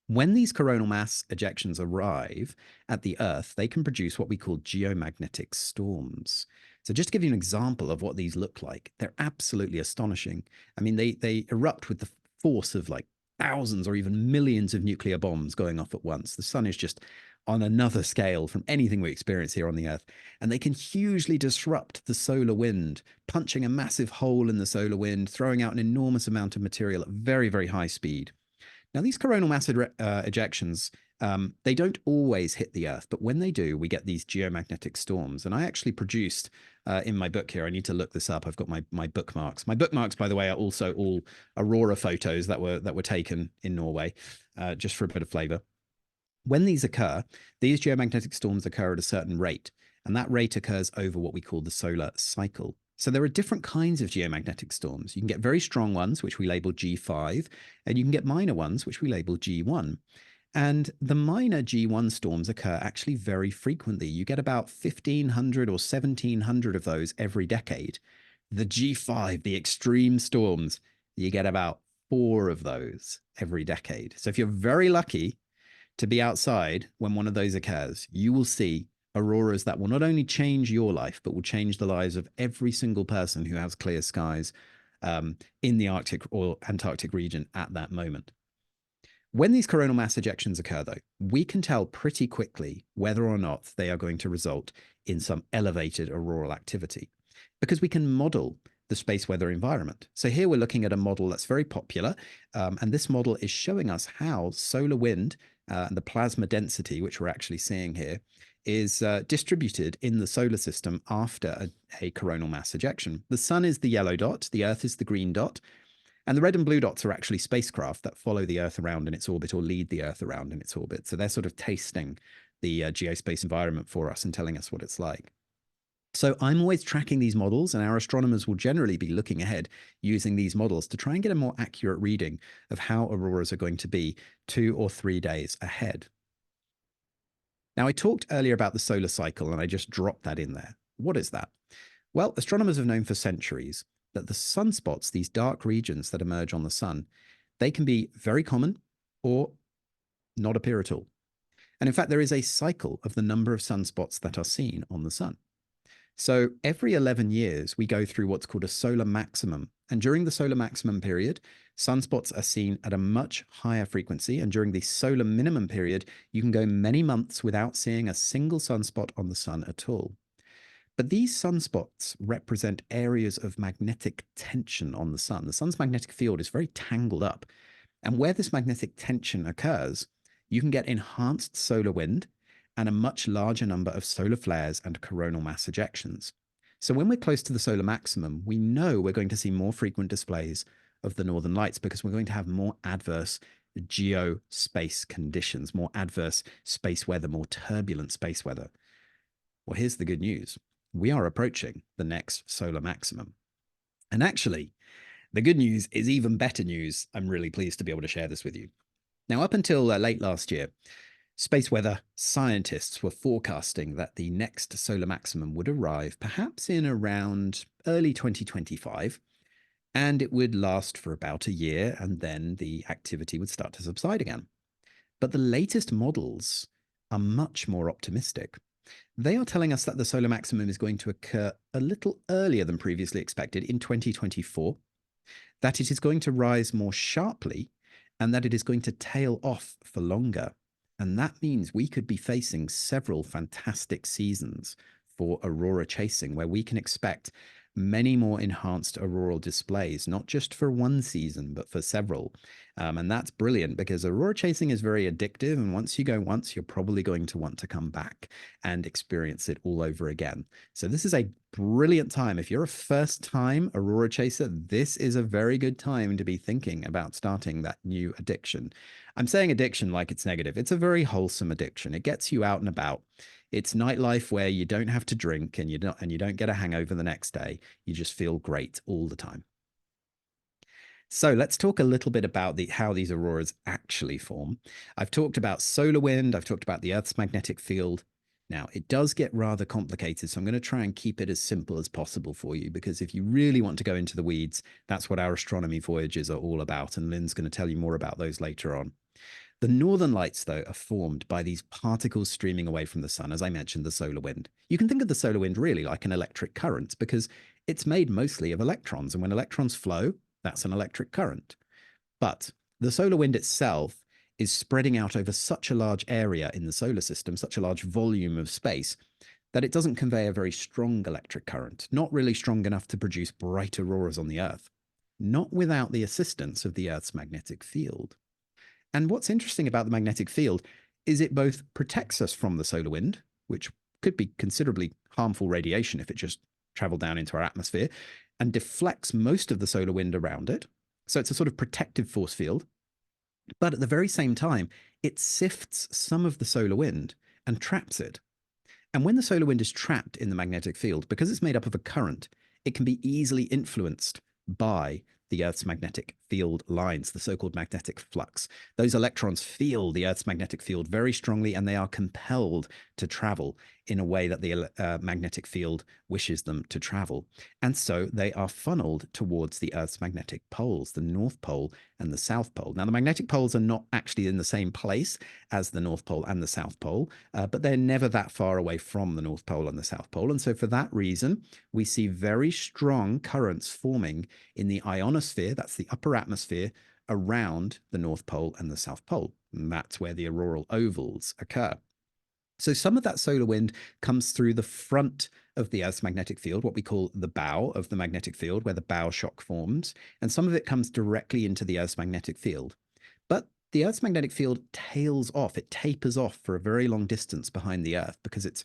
When these coronal mass ejections arrive at the Earth, they can produce what we call geomagnetic storms. So just to give you an example of what these look like, they're absolutely astonishing. I mean, they erupt with the force of like thousands or even millions of nuclear bombs going off at once. The sun is just on another scale from anything we experience here on the Earth. And they can hugely disrupt the solar wind, punching a massive hole in the solar wind, throwing out an enormous amount of material at very, very high speed. Now, these coronal mass ejections, they don't always hit the Earth, but when they do, we get these geomagnetic storms. And I actually produced in my book here, I need to look this up. I've got my bookmarks. My bookmarks, by the way, are also all aurora photos that were taken in Norway, just for a bit of flavor. When these occur, these geomagnetic storms occur at a certain rate, and that rate occurs over what we call the solar cycle. So there are different kinds of geomagnetic storms. You can get very strong ones, which we label G5, and you can get minor ones, which we label G1. And the minor G1 storms occur actually very frequently. You get about 1,500 or 1,700 of those every decade. The G5, the extreme storms, you get about 4 of those every decade. So if you're very lucky to be outside when one of those occurs, you will see auroras that will not only change your life, but will change the lives of every single person who has clear skies in the Arctic or Antarctic region at that moment. When these coronal mass ejections occur, though, we can tell pretty quickly whether or not they are going to result in some elevated auroral activity, because we can model the space weather environment. So here we're looking at a model that's very popular, and this model is showing us how solar wind and the plasma density, which we're actually seeing here, is distributed in the solar system after a coronal mass ejection. The sun is the yellow dot, the Earth is the green dot, and the red and blue dots are actually spacecraft that follow the Earth around in its orbit or lead the Earth around in its orbit. So they're sort of tasting the geospace environment for us and telling us what it's like. So I'm always tracking these models, and our astronomers will generally be looking ahead using these models to try and get a more accurate reading of how auroras are going to be 2 or 3 days ahead. Now, I talked earlier about the solar cycle, and I just dropped that in there. What is that? Well, astronomers have known for centuries that the sunspots, these dark regions that emerge on the sun, they can be very common or not appear at all. And in fact, there is a cycle of the number of sunspots that are seen on the sun. So every 11 years, we go through what's called a solar maximum. And during the solar maximum period, sunspots are seen at a much higher frequency. And during the solar minimum period, you can go many months without seeing a single sunspot on the sun at all. But these sunspots represent areas of magnetic tension on the sun. The sun's magnetic field is very tangled up. And where this magnetic tension occurs, you can get enhanced solar wind and a much larger number of solar flares and coronal mass ejections. So when we're close to the solar maximum, we know we're going to see more frequent displays of the northern lights because we're going to have more adverse geospace conditions, more adverse space weather, more turbulent space weather. Well, here's the good news. We are approaching the next solar maximum. And actually, the good news is even better news. I'm really pleased to be able to share this with you. Now, up until late last year, space weather scientists were forecasting that the next solar maximum would arrive perhaps in around early 2025. and it would last for about a year, and then the activity would start to subside again. But the latest models are much more optimistic. They are telling us that the solar maximum is going to occur a little earlier than previously expected in 2024, that it is going to rise more sharply, and that it is going to tail off for longer. And that means we could be facing several fantastic seasons for aurora chasing, where we can expect many more enhanced auroral displays, not just for one season, but for several. And that's brilliant because aurora chasing is very addictive. And once you go once, you're probably going to want to come back and experience it all over again. So this is a brilliant time. If you're a first time aurora chaser, this is a very good time to be thinking about starting that new addiction. I'm saying addiction like it's negative. It's a very wholesome addiction. It gets you out and about. It's nightlife where you don't have to drink and you don't get a hangover the next day. You just feel great all the time. So let's talk a little bit about how these auroras actually form. I've talked about solar wind. I've talked about the Earth's magnetic field. Now, it does get rather complicated, so I'm going to try and keep it as simple as possible for you, because if you really want to go into the weeds, that's what our astronomy voyages are all about, and Lynn's going to tell you more about those later on. The northern lights, though, are formed by these particles streaming away from the sun, as I mentioned, the solar wind. You can think of the solar wind really like an electric current because it's made mostly of electrons, and when electrons flow, that's an electric current. But the solar wind itself is spreading out over such a large area in the solar system, such a large volume of space, that it doesn't convey a very strong electric current, not really strong enough to produce bright auroras on the Earth, not without the assistance of the Earth's magnetic field. And what's interesting about the magnetic field is it both protects us from the solar wind, which could be considerably harmful radiation if it just traveled down into our atmosphere, and deflects most of the solar wind around it. So it's a sort of protective force field. But at the very same time, it sifts some of the solar wind and traps it. And when the solar wind is trapped in the magnetic field, because it's made up of a current, it can be easily influenced by the Earth's magnetic field lines, the so-called magnetic flux. Those electrons feel the Earth's magnetic field very strongly, and they are compelled to travel in a way that the magnetic field wishes them to travel. And so they are funneled towards the Earth's magnetic poles, the North Pole and the South Pole. Now, the magnetic poles are not actually in the same place as the North Pole and the South Pole, but they're never that far away from the North Pole and the South Pole. And so for that reason, we see very strong currents forming in the ionosphere, that's the upper atmosphere, around the North Pole and the South Pole. And that's where the auroral ovals occur. So some of that solar wind comes through the front of the Earth's magnetic field, what we call the bow of the magnetic field, where the bow shock forms, and some of it comes directly into the Earth's magnetic field. But the Earth's magnetic field tails off, it tapers off for a very long distance behind the Earth because it's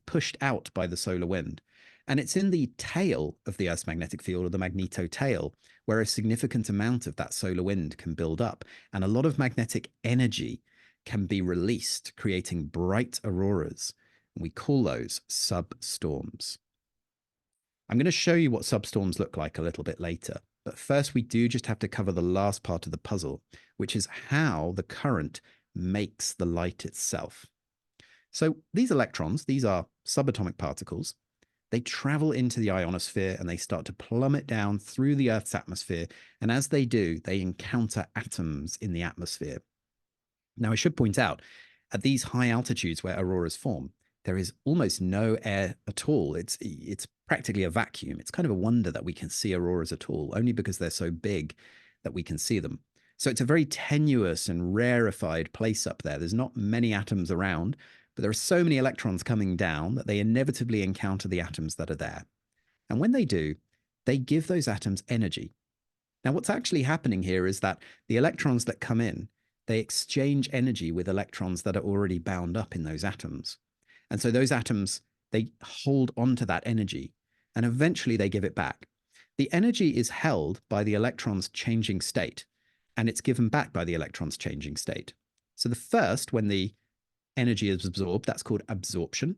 pushed out by the solar wind. And it's in the tail of the Earth's magnetic field, or the magnetotail, where a significant amount of that solar wind can build up. And a lot of magnetic energy can be released, creating bright auroras. And we call those substorms. I'm going to show you what substorms look like a little bit later. But first, we do just have to cover the last part of the puzzle, which is how the current makes the light itself. So these electrons, these are subatomic particles. They travel into the ionosphere and they start to plummet down through the Earth's atmosphere. And as they do, they encounter atoms in the atmosphere. Now, I should point out, at these high altitudes where auroras form, there is almost no air at all. It's practically a vacuum. It's kind of a wonder that we can see auroras at all, only because they're so big that we can see them. So it's a very tenuous and rarefied place up there. There's not many atoms around, but there are so many electrons coming down that they inevitably encounter the atoms that are there. And when they do, they give those atoms energy. Now, what's actually happening here is that the electrons that come in, they exchange energy with electrons that are already bound up in those atoms. And so those atoms, they hold onto that energy, and eventually they give it back. The energy is held by the electrons changing state, and it's given back by the electrons changing state. So the first, when the energy is absorbed, that's called absorption.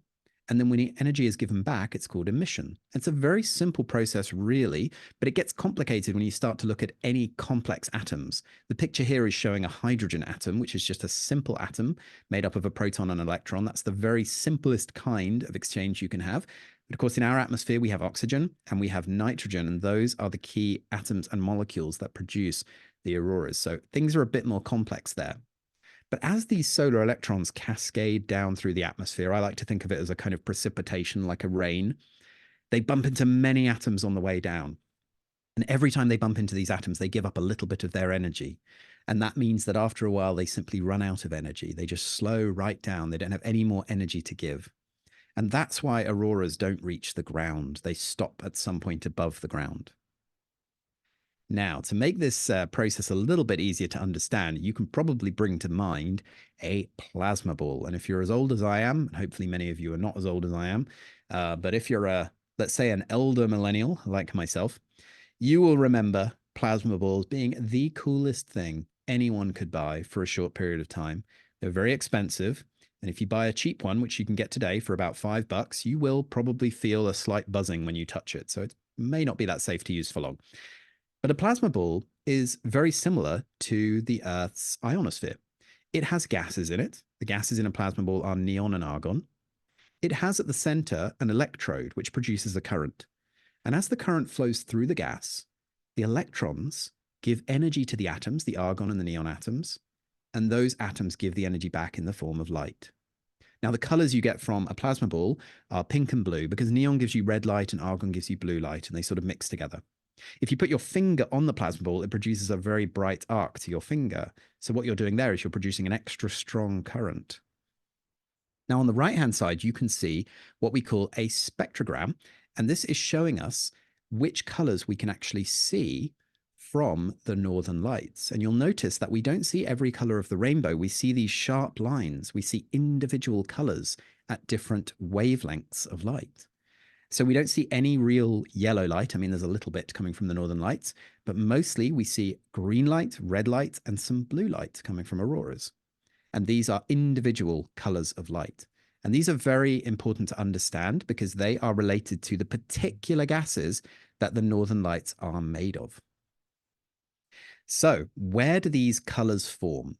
And then when the energy is given back, it's called emission. It's a very simple process, really, but it gets complicated when you start to look at any complex atoms. The picture here is showing a hydrogen atom, which is just a simple atom made up of a proton and an electron. That's the very simplest kind of exchange you can have. But of course, in our atmosphere, we have oxygen and we have nitrogen, and those are the key atoms and molecules that produce the auroras. So things are a bit more complex there. But as these solar electrons cascade down through the atmosphere, I like to think of it as a kind of precipitation, like a rain. They bump into many atoms on the way down. And every time they bump into these atoms, they give up a little bit of their energy. And that means that after a while, they simply run out of energy. They just slow right down. They don't have any more energy to give. And that's why auroras don't reach the ground. They stop at some point above the ground. Now, to make this process a little bit easier to understand, you can probably bring to mind a plasma ball. And if you're as old as I am, and hopefully many of you are not as old as I am, but if you're let's say an elder millennial like myself, you will remember plasma balls being the coolest thing anyone could buy for a short period of time. They're very expensive. And if you buy a cheap one, which you can get today for about $5, you will probably feel a slight buzzing when you touch it. So it may not be that safe to use for long. But a plasma ball is very similar to the Earth's ionosphere. It has gases in it. The gases in a plasma ball are neon and argon. It has at the center an electrode, which produces a current. And as the current flows through the gas, the electrons give energy to the atoms, the argon and the neon atoms, and those atoms give the energy back in the form of light. Now, the colors you get from a plasma ball are pink and blue because neon gives you red light and argon gives you blue light, and they sort of mix together. If you put your finger on the plasma ball, it produces a very bright arc to your finger. So what you're doing there is you're producing an extra strong current. Now, on the right-hand side, you can see what we call a spectrogram, and this is showing us which colors we can actually see from the northern lights. And you'll notice that we don't see every color of the rainbow. We see these sharp lines. We see individual colors at different wavelengths of light. So we don't see any real yellow light. I mean, there's a little bit coming from the northern lights, but mostly we see green light, red light, and some blue light coming from auroras. And these are individual colors of light. And these are very important to understand because they are related to the particular gases that the northern lights are made of. So where do these colors form?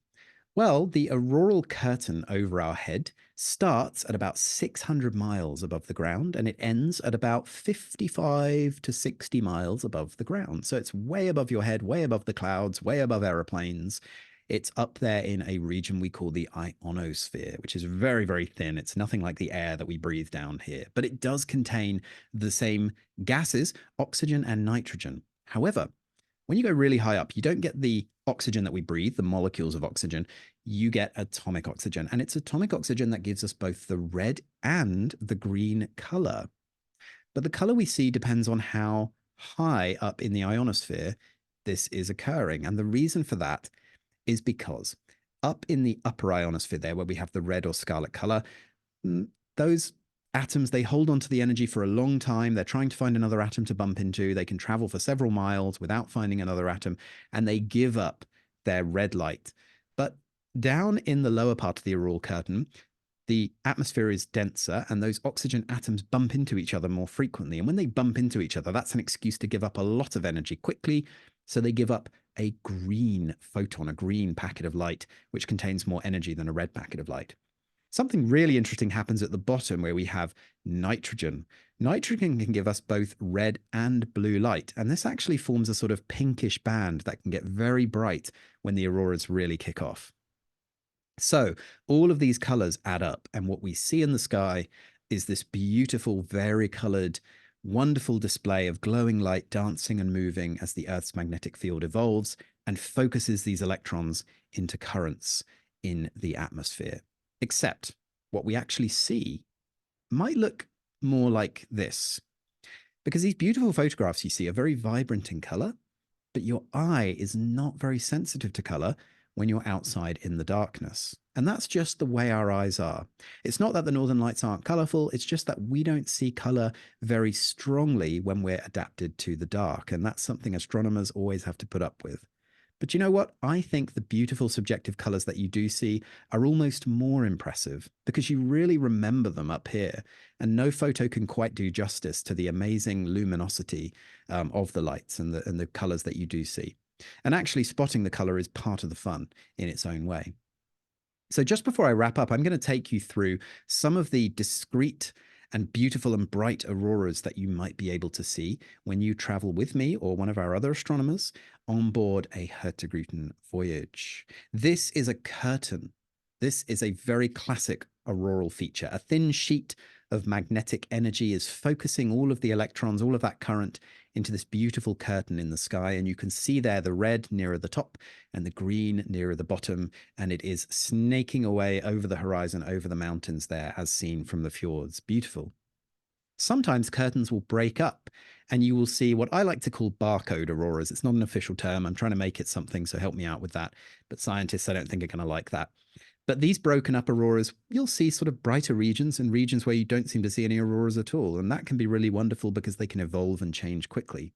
Well, the auroral curtain over our head starts at about 600 miles above the ground and it ends at about 55 to 60 miles above the ground. So it's way above your head, way above the clouds, way above aeroplanes. It's up there in a region we call the ionosphere, which is very, very thin. It's nothing like the air that we breathe down here, but it does contain the same gases, oxygen and nitrogen. However, when you go really high up, you don't get the oxygen that we breathe, the molecules of oxygen. You get atomic oxygen. And it's atomic oxygen that gives us both the red and the green color. But the color we see depends on how high up in the ionosphere this is occurring. And the reason for that is because up in the upper ionosphere there, where we have the red or scarlet color, those atoms, they hold on to the energy for a long time. They're trying to find another atom to bump into. They can travel for several miles without finding another atom, and they give up their red light. But down in the lower part of the auroral curtain, the atmosphere is denser and those oxygen atoms bump into each other more frequently. And when they bump into each other, that's an excuse to give up a lot of energy quickly. So they give up a green photon, a green packet of light, which contains more energy than a red packet of light. Something really interesting happens at the bottom where we have nitrogen. Nitrogen can give us both red and blue light, and this actually forms a sort of pinkish band that can get very bright when the auroras really kick off. So all of these colors add up, and what we see in the sky is this beautiful, varicolored, wonderful display of glowing light dancing and moving as the Earth's magnetic field evolves and focuses these electrons into currents in the atmosphere. Except what we actually see might look more like this, because these beautiful photographs you see are very vibrant in color, but your eye is not very sensitive to color when you're outside in the darkness. And that's just the way our eyes are. It's not that the northern lights aren't colorful, it's just that we don't see color very strongly when we're adapted to the dark. And that's something astronomers always have to put up with. But you know what? I think the beautiful subjective colors that you do see are almost more impressive because you really remember them up here. And no photo can quite do justice to the amazing luminosity of the lights and the colors that you do see. And actually spotting the color is part of the fun in its own way. So just before I wrap up, I'm going to take you through some of the discrete and beautiful and bright auroras that you might be able to see when you travel with me or one of our other astronomers on board a Hurtigruten voyage. This is a curtain. This is a very classic auroral feature. A thin sheet of magnetic energy is focusing all of the electrons, all of that current, into this beautiful curtain in the sky. And you can see there the red nearer the top and the green nearer the bottom. And it is snaking away over the horizon, over the mountains there, as seen from the fjords. Beautiful. Sometimes curtains will break up and you will see what I like to call barcode auroras. It's not an official term. I'm trying to make it something, so help me out with that. But scientists, I don't think, are going to like that. But these broken up auroras, you'll see sort of brighter regions and regions where you don't seem to see any auroras at all. And that can be really wonderful because they can evolve and change quickly.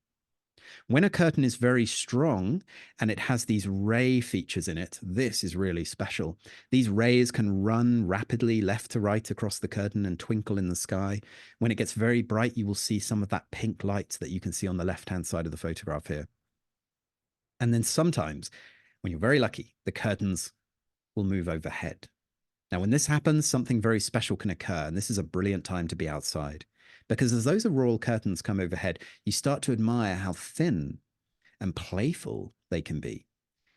When a curtain is very strong and it has these ray features in it, this is really special. These rays can run rapidly left to right across the curtain and twinkle in the sky. When it gets very bright, you will see some of that pink light that you can see on the left-hand side of the photograph here. And then sometimes, when you're very lucky, the curtains will move overhead. Now, when this happens, something very special can occur, and this is a brilliant time to be outside. Because as those auroral curtains come overhead, you start to admire how thin and playful they can be.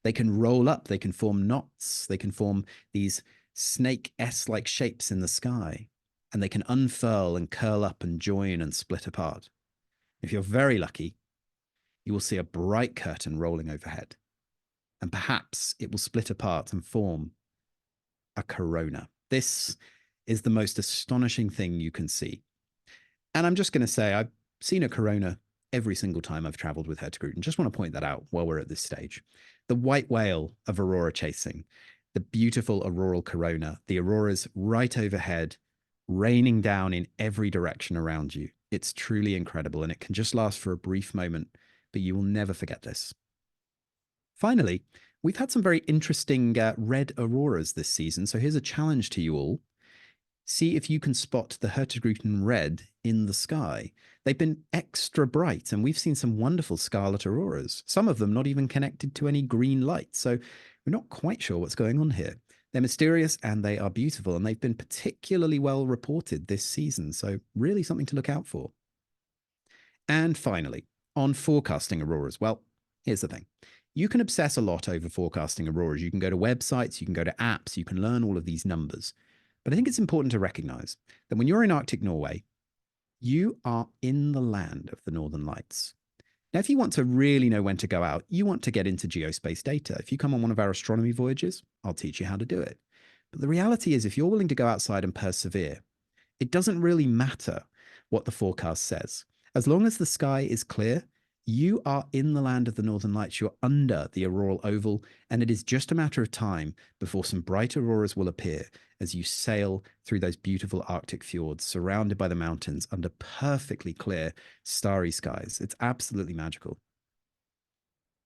They can roll up, they can form knots, they can form these snake S-like shapes in the sky, and they can unfurl and curl up and join and split apart. If you're very lucky, you will see a bright curtain rolling overhead, and perhaps it will split apart and form a corona. This is the most astonishing thing you can see. And I'm just going to say, I've seen a corona every single time I've traveled with Hurtigruten. Just want to point that out while we're at this stage. The white whale of aurora chasing, the beautiful auroral corona, the auroras right overhead, raining down in every direction around you. It's truly incredible, and it can just last for a brief moment, but you will never forget this. Finally, we've had some very interesting red auroras this season, so here's a challenge to you all. See if you can spot the Hurtigruten red in the sky. They've been extra bright, and we've seen some wonderful scarlet auroras, some of them not even connected to any green light, so we're not quite sure what's going on here. They're mysterious and they are beautiful, and they've been particularly well reported this season, so really something to look out for. And finally, on forecasting auroras, well, here's the thing. You can obsess a lot over forecasting auroras. You can go to websites, you can go to apps, you can learn all of these numbers. But I think it's important to recognize that when you're in Arctic Norway, you are in the land of the Northern Lights. Now, if you want to really know when to go out, you want to get into geospace data. If you come on one of our astronomy voyages, I'll teach you how to do it. But the reality is, if you're willing to go outside and persevere, it doesn't really matter what the forecast says. As long as the sky is clear, you are in the land of the Northern Lights. You're under the auroral oval, and it is just a matter of time before some bright auroras will appear as you sail through those beautiful Arctic fjords, surrounded by the mountains under perfectly clear, starry skies. It's absolutely magical.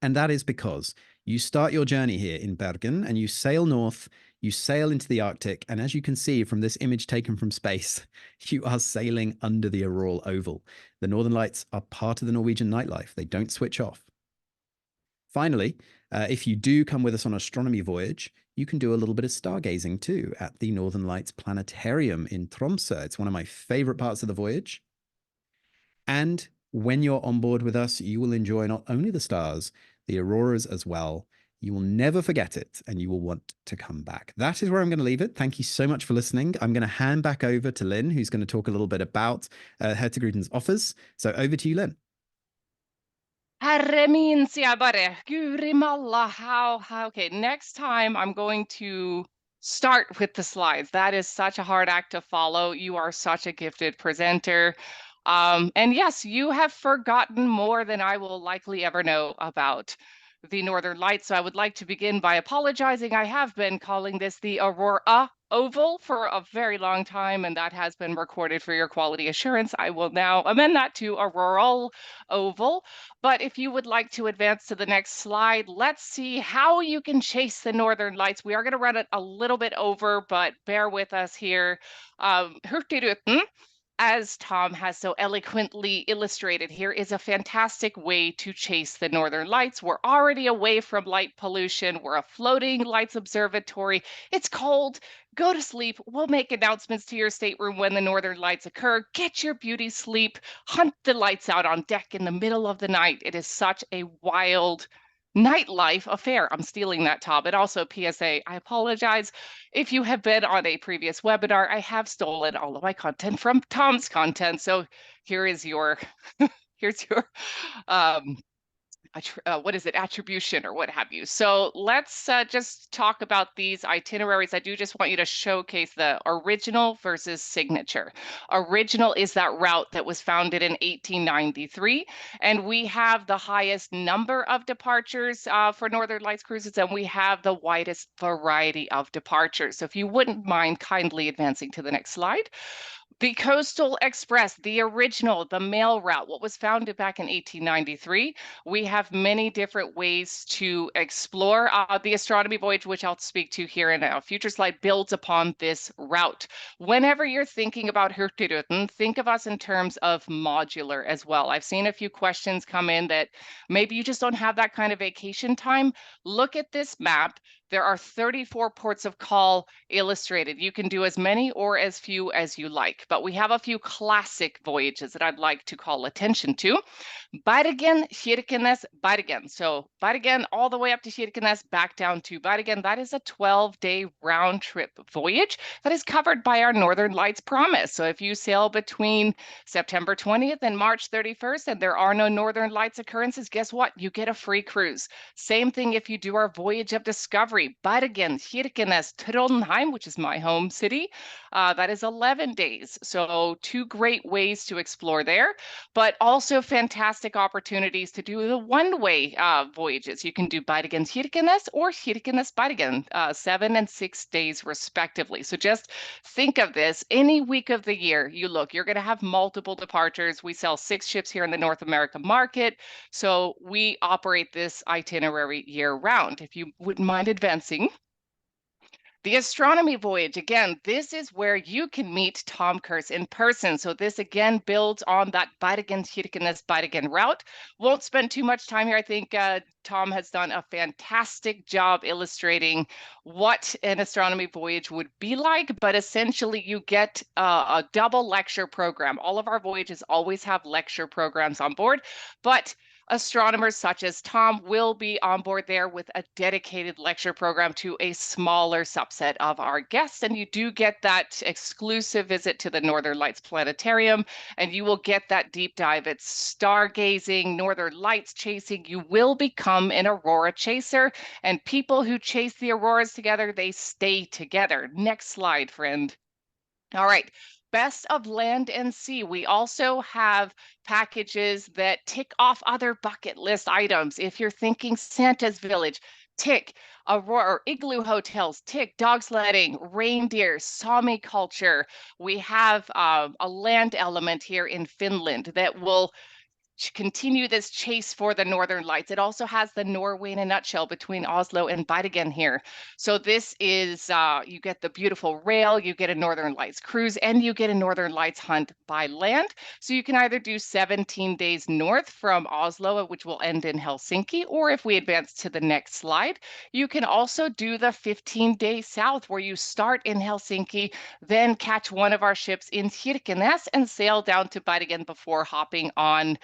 And that is because you start your journey here in Bergen and you sail north, you sail into the Arctic. And as you can see from this image taken from space, you are sailing under the auroral oval. The Northern Lights are part of the Norwegian nightlife. They don't switch off. Finally, if you do come with us on an astronomy voyage, you can do a little bit of stargazing too at the Northern Lights Planetarium in Tromsø. It's one of my favorite parts of the voyage. And when you're on board with us, you will enjoy not only the stars, the auroras as well. You will never forget it, and you will want to come back. That is where I'm going to leave it. Thank you so much for listening. I'm going to hand back over to Lynn, who's going to talk a little bit about Hurtigruten's offers. So over to you, Lynn. Herre min, säger jag bara. Gurimalla, how, okay, next time I'm going to start with the slides. That is such a hard act to follow. You are such a gifted presenter. And yes, you have forgotten more than I will likely ever know about the Northern Lights. So I would like to begin by apologizing. I have been calling this the Aurora Oval for a very long time, and that has been recorded for your quality assurance. I will now amend that to Auroral Oval. But if you would like to advance to the next slide, let's see how you can chase the Northern Lights. We are going to run it a little bit over, but bear with us here. Hurtigruten as Tom has so eloquently illustrated here, is a fantastic way to chase the northern lights. We're already away from light pollution. We're a floating lights observatory. It's cold. Go to sleep. We'll make announcements to your stateroom when the northern lights occur. Get your beauty sleep. Hunt the lights out on deck in the middle of the night. It is such a wild nightlife affair. I'm stealing that, Tom. And also, PSA, I apologize if you have been on a previous webinar. I have stolen all of my content from Tom's content. So here is your here's your um what is it, attribution or what have you. So let's just talk about these itineraries. I do just want you to showcase the original versus signature. Original is that route that was founded in 1893, and we have the highest number of departures for Northern Lights cruises, and we have the widest variety of departures. So if you wouldn't mind kindly advancing to the next slide. The Coastal Express, the original, the mail route, what was founded back in 1893. We have many different ways to explore. The astronomy voyage, which I'll speak to here in a future slide, builds upon this route. Whenever you're thinking about Hurtigruten, think of us in terms of modular as well. I've seen a few questions come in that maybe you just don't have that kind of vacation time. Look at this map. There are 34 ports of call illustrated. You can do as many or as few as you like, but we have a few classic voyages that I'd like to call attention to. Bergen, Kirkenes, Bergen. So Bergen all the way up to Kirkenes, back down to Bergen. That is a 12-day round trip voyage that is covered by our Northern Lights promise. So if you sail between September 20th and March 31st and there are no Northern Lights occurrences, guess what? You get a free cruise. Same thing if you do our voyage of discovery, Bergen, Kirkenes, Trondheim, which is my home city. That is 11 days. So two great ways to explore there, but also fantastic opportunities to do the one-way voyages. You can do Bergen Kirkenes or Kirkenes Bergen, 7 and 6 days respectively. So just think of this. Any week of the year you look, you're going to have multiple departures. We sell 6 ships here in the North America market. So we operate this itinerary year round. If you wouldn't mind advancing. The astronomy voyage, again, this is where you can meet Tom Kerss in person. So this again builds on that Bergen Kirkenes Bergen route. Won't spend too much time here. I think Tom has done a fantastic job illustrating what an astronomy voyage would be like, but essentially you get a double lecture program. All of our voyages always have lecture programs on board, but astronomers such as Tom will be on board there with a dedicated lecture program to a smaller subset of our guests. And you do get that exclusive visit to the Northern Lights Planetarium, and you will get that deep dive. It's stargazing, Northern Lights chasing. You will become an aurora chaser, and people who chase the auroras together, they stay together. Next slide, friend. All right. Best of land and sea. We also have packages that tick off other bucket list items. If you're thinking Santa's Village, tick. Aurora or igloo hotels, tick. Dog sledding, reindeer, Sami culture. We have a land element here in Finland that will continue this chase for the Northern Lights. It also has the Norway in a nutshell between Oslo and Bergen here. So this is, you get the beautiful rail, you get a Northern Lights cruise, and you get a Northern Lights hunt by land. So you can either do 17 days north from Oslo, which will end in Helsinki, or if we advance to the next slide, you can also do the 15-day south where you start in Helsinki, then catch one of our ships in Kirkenes and sail down to Bergen before hopping on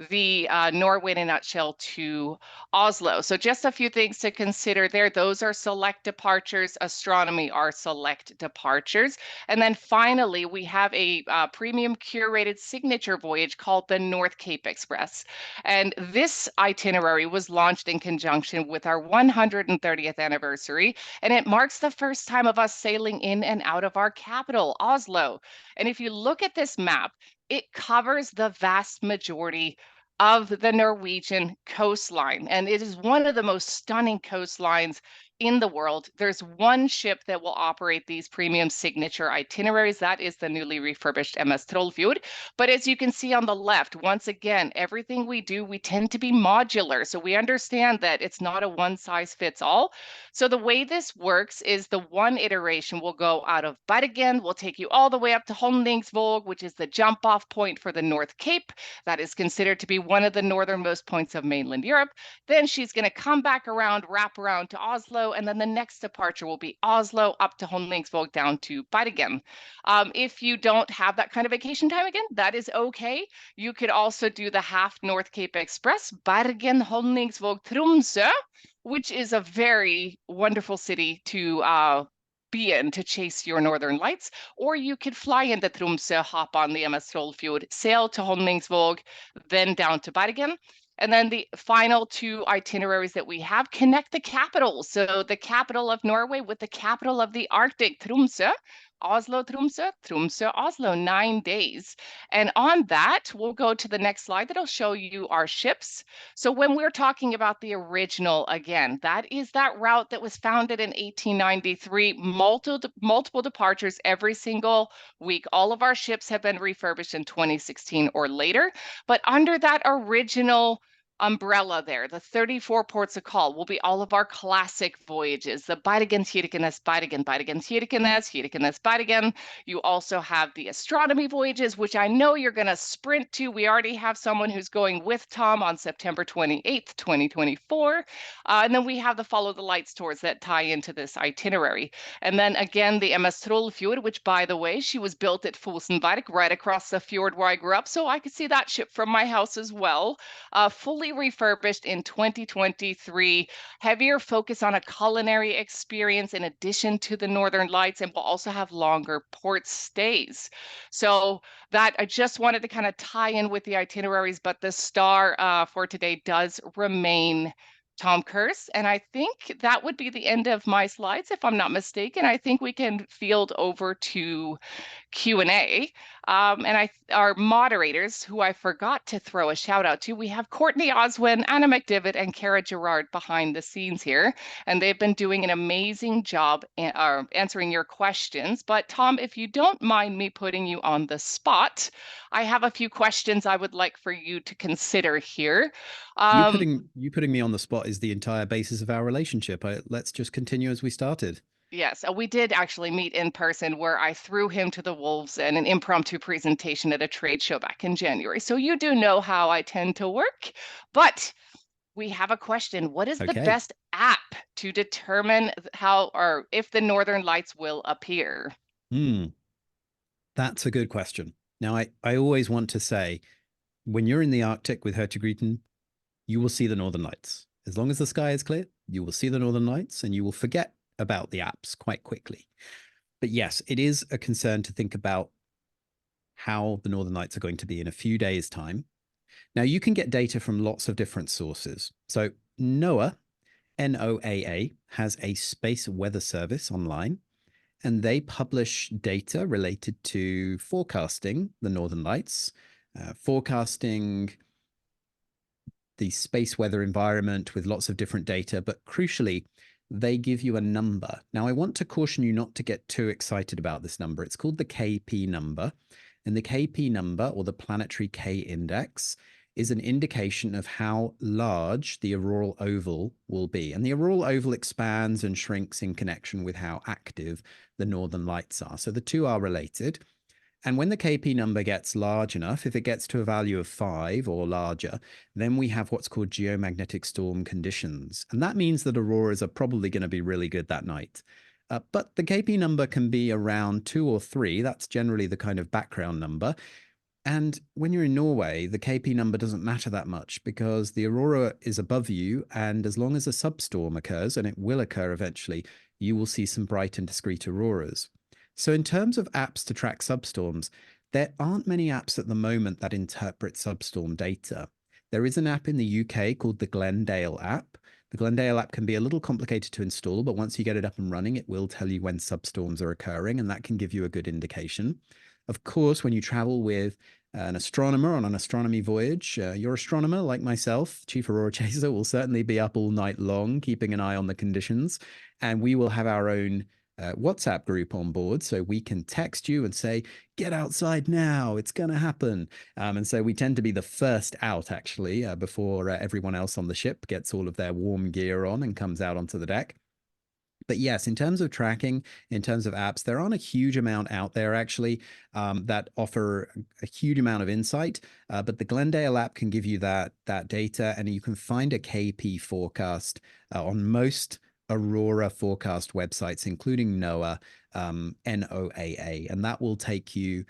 the Norway in a nutshell to Oslo. So just a few things to consider there. Those are select departures. Astronomy are select departures. And then finally, we have a premium curated signature voyage called the North Cape Express. And this itinerary was launched in conjunction with our 130th anniversary. And it marks the first time of us sailing in and out of our capital, Oslo. And if you look at this map, it covers the vast majority of the Norwegian coastline. And it is one of the most stunning coastlines in the world, there's one ship that will operate these premium signature itineraries. That is the newly refurbished MS Trollfjord. But as you can see on the left, once again, everything we do, we tend to be modular. So we understand that it's not a one size fits all. So the way this works is the one iteration will go out of Bergen, will take you all the way up to Honningsvåg, which is the jump off point for the North Cape. That is considered to be one of the northernmost points of mainland Europe. Then she's going to come back around, wrap around to Oslo, and then the next departure will be Oslo up to Honningsvåg down to Bergen. If you don't have that kind of vacation time again, that is okay. You could also do the half North Cape Express, Bergen, Honningsvåg, Tromsø, which is a very wonderful city to be in to chase your northern lights. Or you could fly into Tromsø, hop on the MS Trollfjord, sail to Honningsvåg, then down to Bergen. And then the final two itineraries that we have connect the capitals. So the capital of Norway with the capital of the Arctic, Tromsø, Oslo, Tromsø, Tromsø, Oslo, 9 days. And on that, we'll go to the next slide that'll show you our ships. So when we're talking about the original, again, that is that route that was founded in 1893, multiple departures every single week. All of our ships have been refurbished in 2016 or later, but under that original umbrella there, the 34 ports of call will be all of our classic voyages, the Bergen, Kirkenes, Bergen, Bergen, Kirkenes, Kirkenes, Bergen. You also have the astronomy voyages, which I know you're going to sprint to. We already have someone who's going with Tom on September 28th, 2024. And then we have the Follow the Lights tours that tie into this itinerary. And then again, the MS Trollfjord, which by the way, she was built at Fosenberg, right across the fjord where I grew up. So I could see that ship from my house as well. Fully refurbished in 2023, heavier focus on a culinary experience in addition to the Northern Lights, and will also have longer port stays. So that I just wanted to kind of tie in with the itineraries, but the star for today does remain Tom Kerss. And I think that would be the end of my slides, if I'm not mistaken. I think we can field over to Q&A. And our moderators, who I forgot to throw a shout out to, we have Courtney Oswin, Anna McDivitt, and Kara Gerard behind the scenes here. And they've been doing an amazing job answering your questions. But Tom, if you don't mind me putting you on the spot, I have a few questions I would like for you to consider here. You putting me on the spot is the entire basis of our relationship. Let's just continue as we started. Yes, we did actually meet in person where I threw him to the wolves in an impromptu presentation at a trade show back in January. So you do know how I tend to work. But we have a question. What is the Okay. best app to determine how or if the northern lights will appear? That's a good question. Now, I always want to say, when you're in the Arctic with Hurtigruten, you will see the northern lights. As long as the sky is clear, you will see the northern lights and you will forget about the apps quite quickly. But yes, it is a concern to think about how the northern lights are going to be in a few days' time. Now, you can get data from lots of different sources. So NOAA, NOAA, has a space weather service online, and they publish data related to forecasting the northern lights, forecasting the space weather environment with lots of different data, but crucially, they give you a number. Now, I want to caution you not to get too excited about this number. It's called the KP number, and the KP number, or the planetary K index, is an indication of how large the auroral oval will be. And the auroral oval expands and shrinks in connection with how active the northern lights are. So the two are related. And when the KP number gets large enough, if it gets to a value of 5 or larger, then we have what's called geomagnetic storm conditions. And that means that auroras are probably going to be really good that night. But the KP number can be around 2 or 3. That's generally the kind of background number. And when you're in Norway, the KP number doesn't matter that much because the aurora is above you. And as long as a substorm occurs, and it will occur eventually, you will see some bright and discrete auroras. So in terms of apps to track substorms, there aren't many apps at the moment that interpret substorm data. There is an app in the UK called the Glendale app. The Glendale app can be a little complicated to install, but once you get it up and running, it will tell you when substorms are occurring, and that can give you a good indication. Of course, when you travel with an astronomer on an astronomy voyage. Your astronomer, like myself, Chief Aurora Chaser, will certainly be up all night long, keeping an eye on the conditions. And we will have our own WhatsApp group on board, so we can text you and say, get outside now, it's going to happen. And so we tend to be the first out, actually, before everyone else on the ship gets all of their warm gear on and comes out onto the deck. But yes, in terms of tracking, in terms of apps, there aren't a huge amount out there actually that offer a huge amount of insight. But the Glendale app can give you that data, and you can find a KP forecast on most aurora forecast websites, including NOAA, NOAA, and that will take you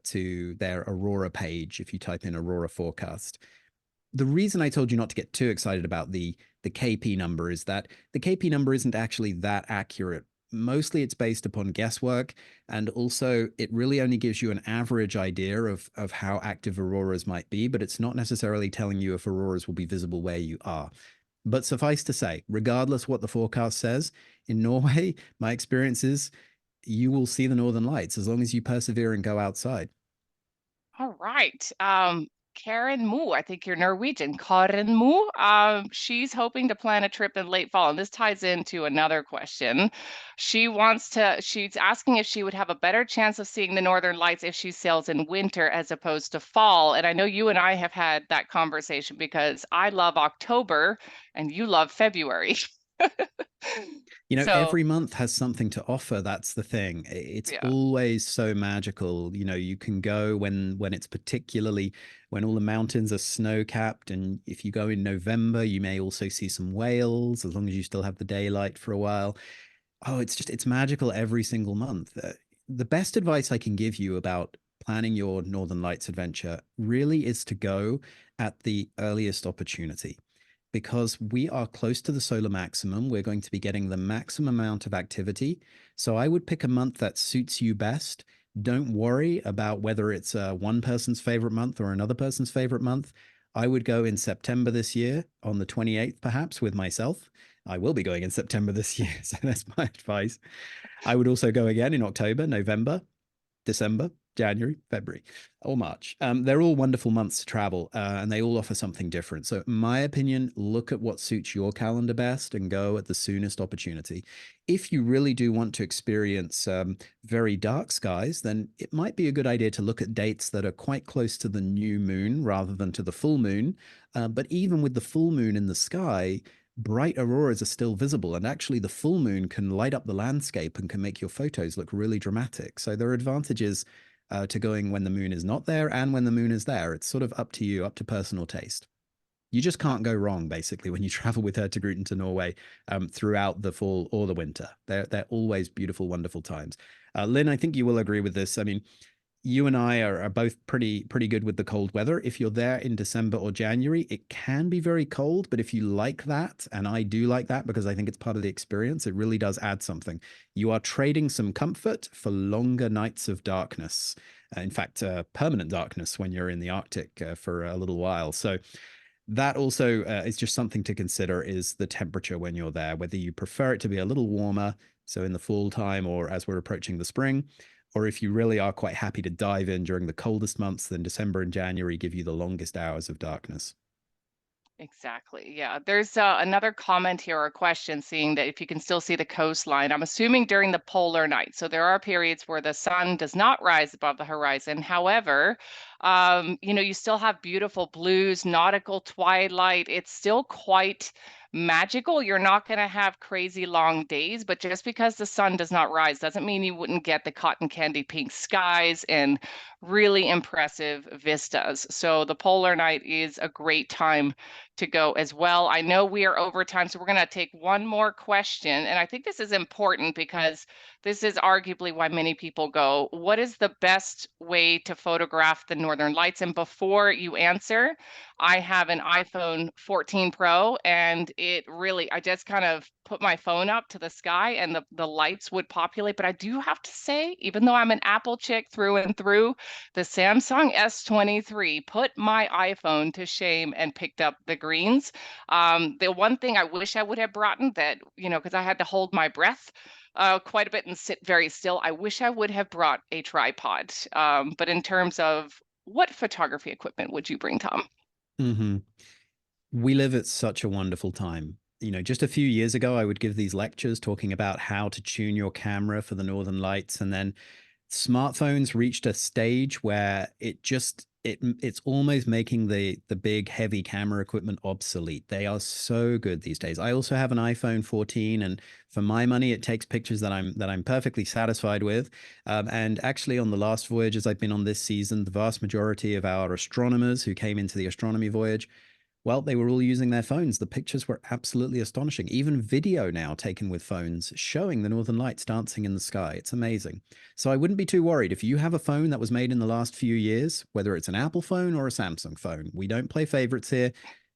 to their aurora page if you type in aurora forecast. The reason I told you not to get too excited about the KP number is that the KP number isn't actually that accurate. Mostly it's based upon guesswork, and also it really only gives you an average idea of how active auroras might be, but it's not necessarily telling you if auroras will be visible where you are. But suffice to say, regardless what the forecast says, in Norway, my experience is you will see the northern lights as long as you persevere and go outside. All right. Karen Moo, I think you're Norwegian. Karen Moo, she's hoping to plan a trip in late fall. And this ties into another question. She's asking if she would have a better chance of seeing the Northern Lights if she sails in winter as opposed to fall. And I know you and I have had that conversation because I love October and you love February. So, Every month has something to offer. That's the thing. It's yeah. always so magical. You can go when it's particularly when all the mountains are snow capped, and if you go in November, you may also see some whales as long as you still have the daylight for a while. Oh, it's magical every single month. The best advice I can give you about planning your Northern Lights adventure really is to go at the earliest opportunity, because we are close to the solar maximum. We're going to be getting the maximum amount of activity. So I would pick a month that suits you best. Don't worry about whether it's one person's favorite month or another person's favorite month. I would go in September this year on the 28th, perhaps, with myself. I will be going in September this year, so that's my advice. I would also go again in October, November, December, January, February, or March. They're all wonderful months to travel, and they all offer something different. So, in my opinion, look at what suits your calendar best and go at the soonest opportunity. If you really do want to experience very dark skies, then it might be a good idea to look at dates that are quite close to the new moon rather than to the full moon. But even with the full moon in the sky, bright auroras are still visible, and actually the full moon can light up the landscape and can make your photos look really dramatic. So there are advantages to going when the moon is not there and when the moon is there. It's sort of up to you, up to personal taste. You just can't go wrong, basically, when you travel with Hurtigruten to Norway throughout the fall or the winter. They're always beautiful, wonderful times. Lynn, I think you will agree with this. I mean, you and I are both pretty good with the cold weather. If you're there in December or January, it can be very cold, but if you like that, and I do like that because I think it's part of the experience, it really does add something. You are trading some comfort for longer nights of darkness. In fact, permanent darkness when you're in the Arctic for a little while. So that also is just something to consider, is the temperature when you're there, whether you prefer it to be a little warmer, so in the fall time or as we're approaching the spring, or if you really are quite happy to dive in during the coldest months, then December and January give you the longest hours of darkness. Exactly. Yeah. There's another comment here or question seeing that if you can still see the coastline. I'm assuming during the polar night. So there are periods where the sun does not rise above the horizon. However, you still have beautiful blues, nautical twilight. It's still quite magical. You're not going to have crazy long days, but just because the sun does not rise doesn't mean you wouldn't get the cotton candy pink skies and really impressive vistas. So the polar night is a great time to go as well. I know we are over time, so we're going to take one more question. And I think this is important because this is arguably why many people go. What is the best way to photograph the Northern Lights? And before you answer, I have an iPhone 14 Pro, and I just kind of put my phone up to the sky and the lights would populate. But I do have to say, even though I'm an Apple chick through and through, the Samsung S23 put my iPhone to shame and picked up the greens. The one thing I wish I would have brought in that, because I had to hold my breath quite a bit and sit very still, I wish I would have brought a tripod. But in terms of what photography equipment would you bring, Tom? Hmm. We live at such a wonderful time. Just a few years ago, I would give these lectures talking about how to tune your camera for the Northern Lights. And then smartphones reached a stage where it's almost making the big heavy camera equipment obsolete. They are so good these days. I also have an iPhone 14, and for my money, it takes pictures that I'm perfectly satisfied with. And actually, on the last voyages I've been on this season, the vast majority of our astronomers who came into the astronomy voyage, well, they were all using their phones. The pictures were absolutely astonishing. Even video now taken with phones showing the Northern Lights dancing in the sky. It's amazing. So I wouldn't be too worried if you have a phone that was made in the last few years, whether it's an Apple phone or a Samsung phone. We don't play favorites here.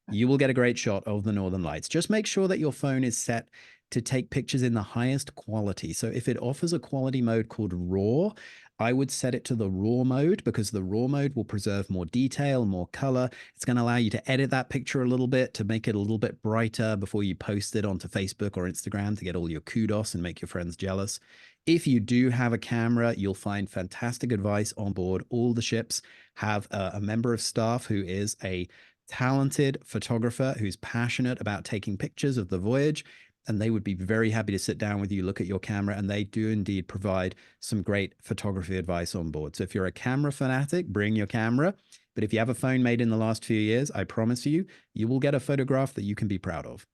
You will get a great shot of the Northern Lights. Just make sure that your phone is set to take pictures in the highest quality. So if it offers a quality mode called RAW, I would set it to the RAW mode because the RAW mode will preserve more detail, more color. It's going to allow you to edit that picture a little bit to make it a little bit brighter before you post it onto Facebook or Instagram to get all your kudos and make your friends jealous. If you do have a camera, you'll find fantastic advice on board. All the ships have a member of staff who is a talented photographer who's passionate about taking pictures of the voyage, and they would be very happy to sit down with you, look at your camera, and they do indeed provide some great photography advice on board. So if you're a camera fanatic, bring your camera. But if you have a phone made in the last few years, I promise you, you will get a photograph that you can be proud of.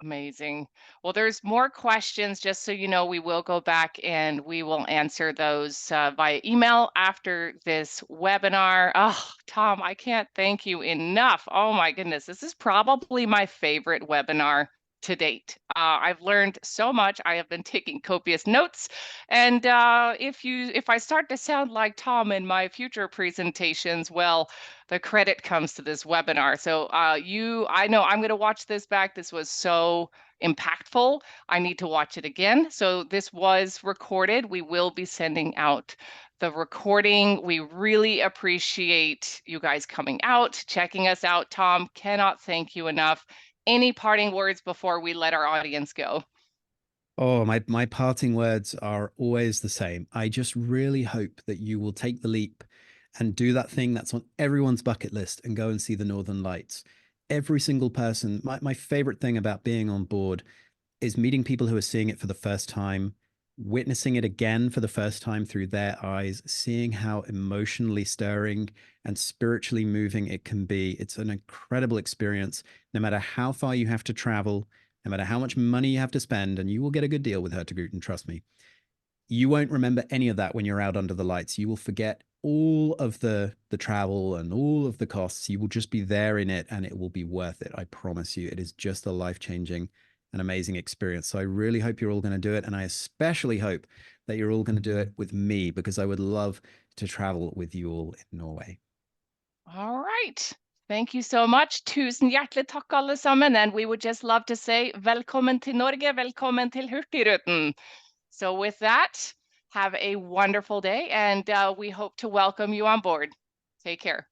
Amazing. Well, there's more questions, just so you know, we will go back and we will answer those via email after this webinar. Oh, Tom, I can't thank you enough. Oh my goodness, this is probably my favorite webinar to date. I've learned so much. I have been taking copious notes, and if I start to sound like Tom in my future presentations, well, the credit comes to this webinar. So I know I'm going to watch this back. This was so impactful. I need to watch it again. So this was recorded. We will be sending out the recording. We really appreciate you guys coming out, checking us out. Tom, cannot thank you enough. Any parting words before we let our audience go? Oh, my parting words are always the same. I just really hope that you will take the leap and do that thing that's on everyone's bucket list and go and see the Northern Lights. Every single person, my favorite thing about being on board is meeting people who are seeing it for the first time, witnessing it again for the first time through their eyes, seeing how emotionally stirring and spiritually moving it can be. It's an incredible experience, no matter how far you have to travel, no matter how much money you have to spend, and you will get a good deal with Hurtigruten, trust me. You won't remember any of that when you're out under the lights. You will forget all of the travel and all of the costs. You will just be there in it, and it will be worth it. I promise you. It is just a life-changing and amazing experience. So I really hope you're all going to do it, and I especially hope that you're all going to do it with me because I would love to travel with you all in Norway. All right. Thank you so much. Tusen hjertelig takk, alle sammen. And we would just love to say velkommen til Norge, velkommen til Hurtigruten. So with that, have a wonderful day, and we hope to welcome you on board. Take care.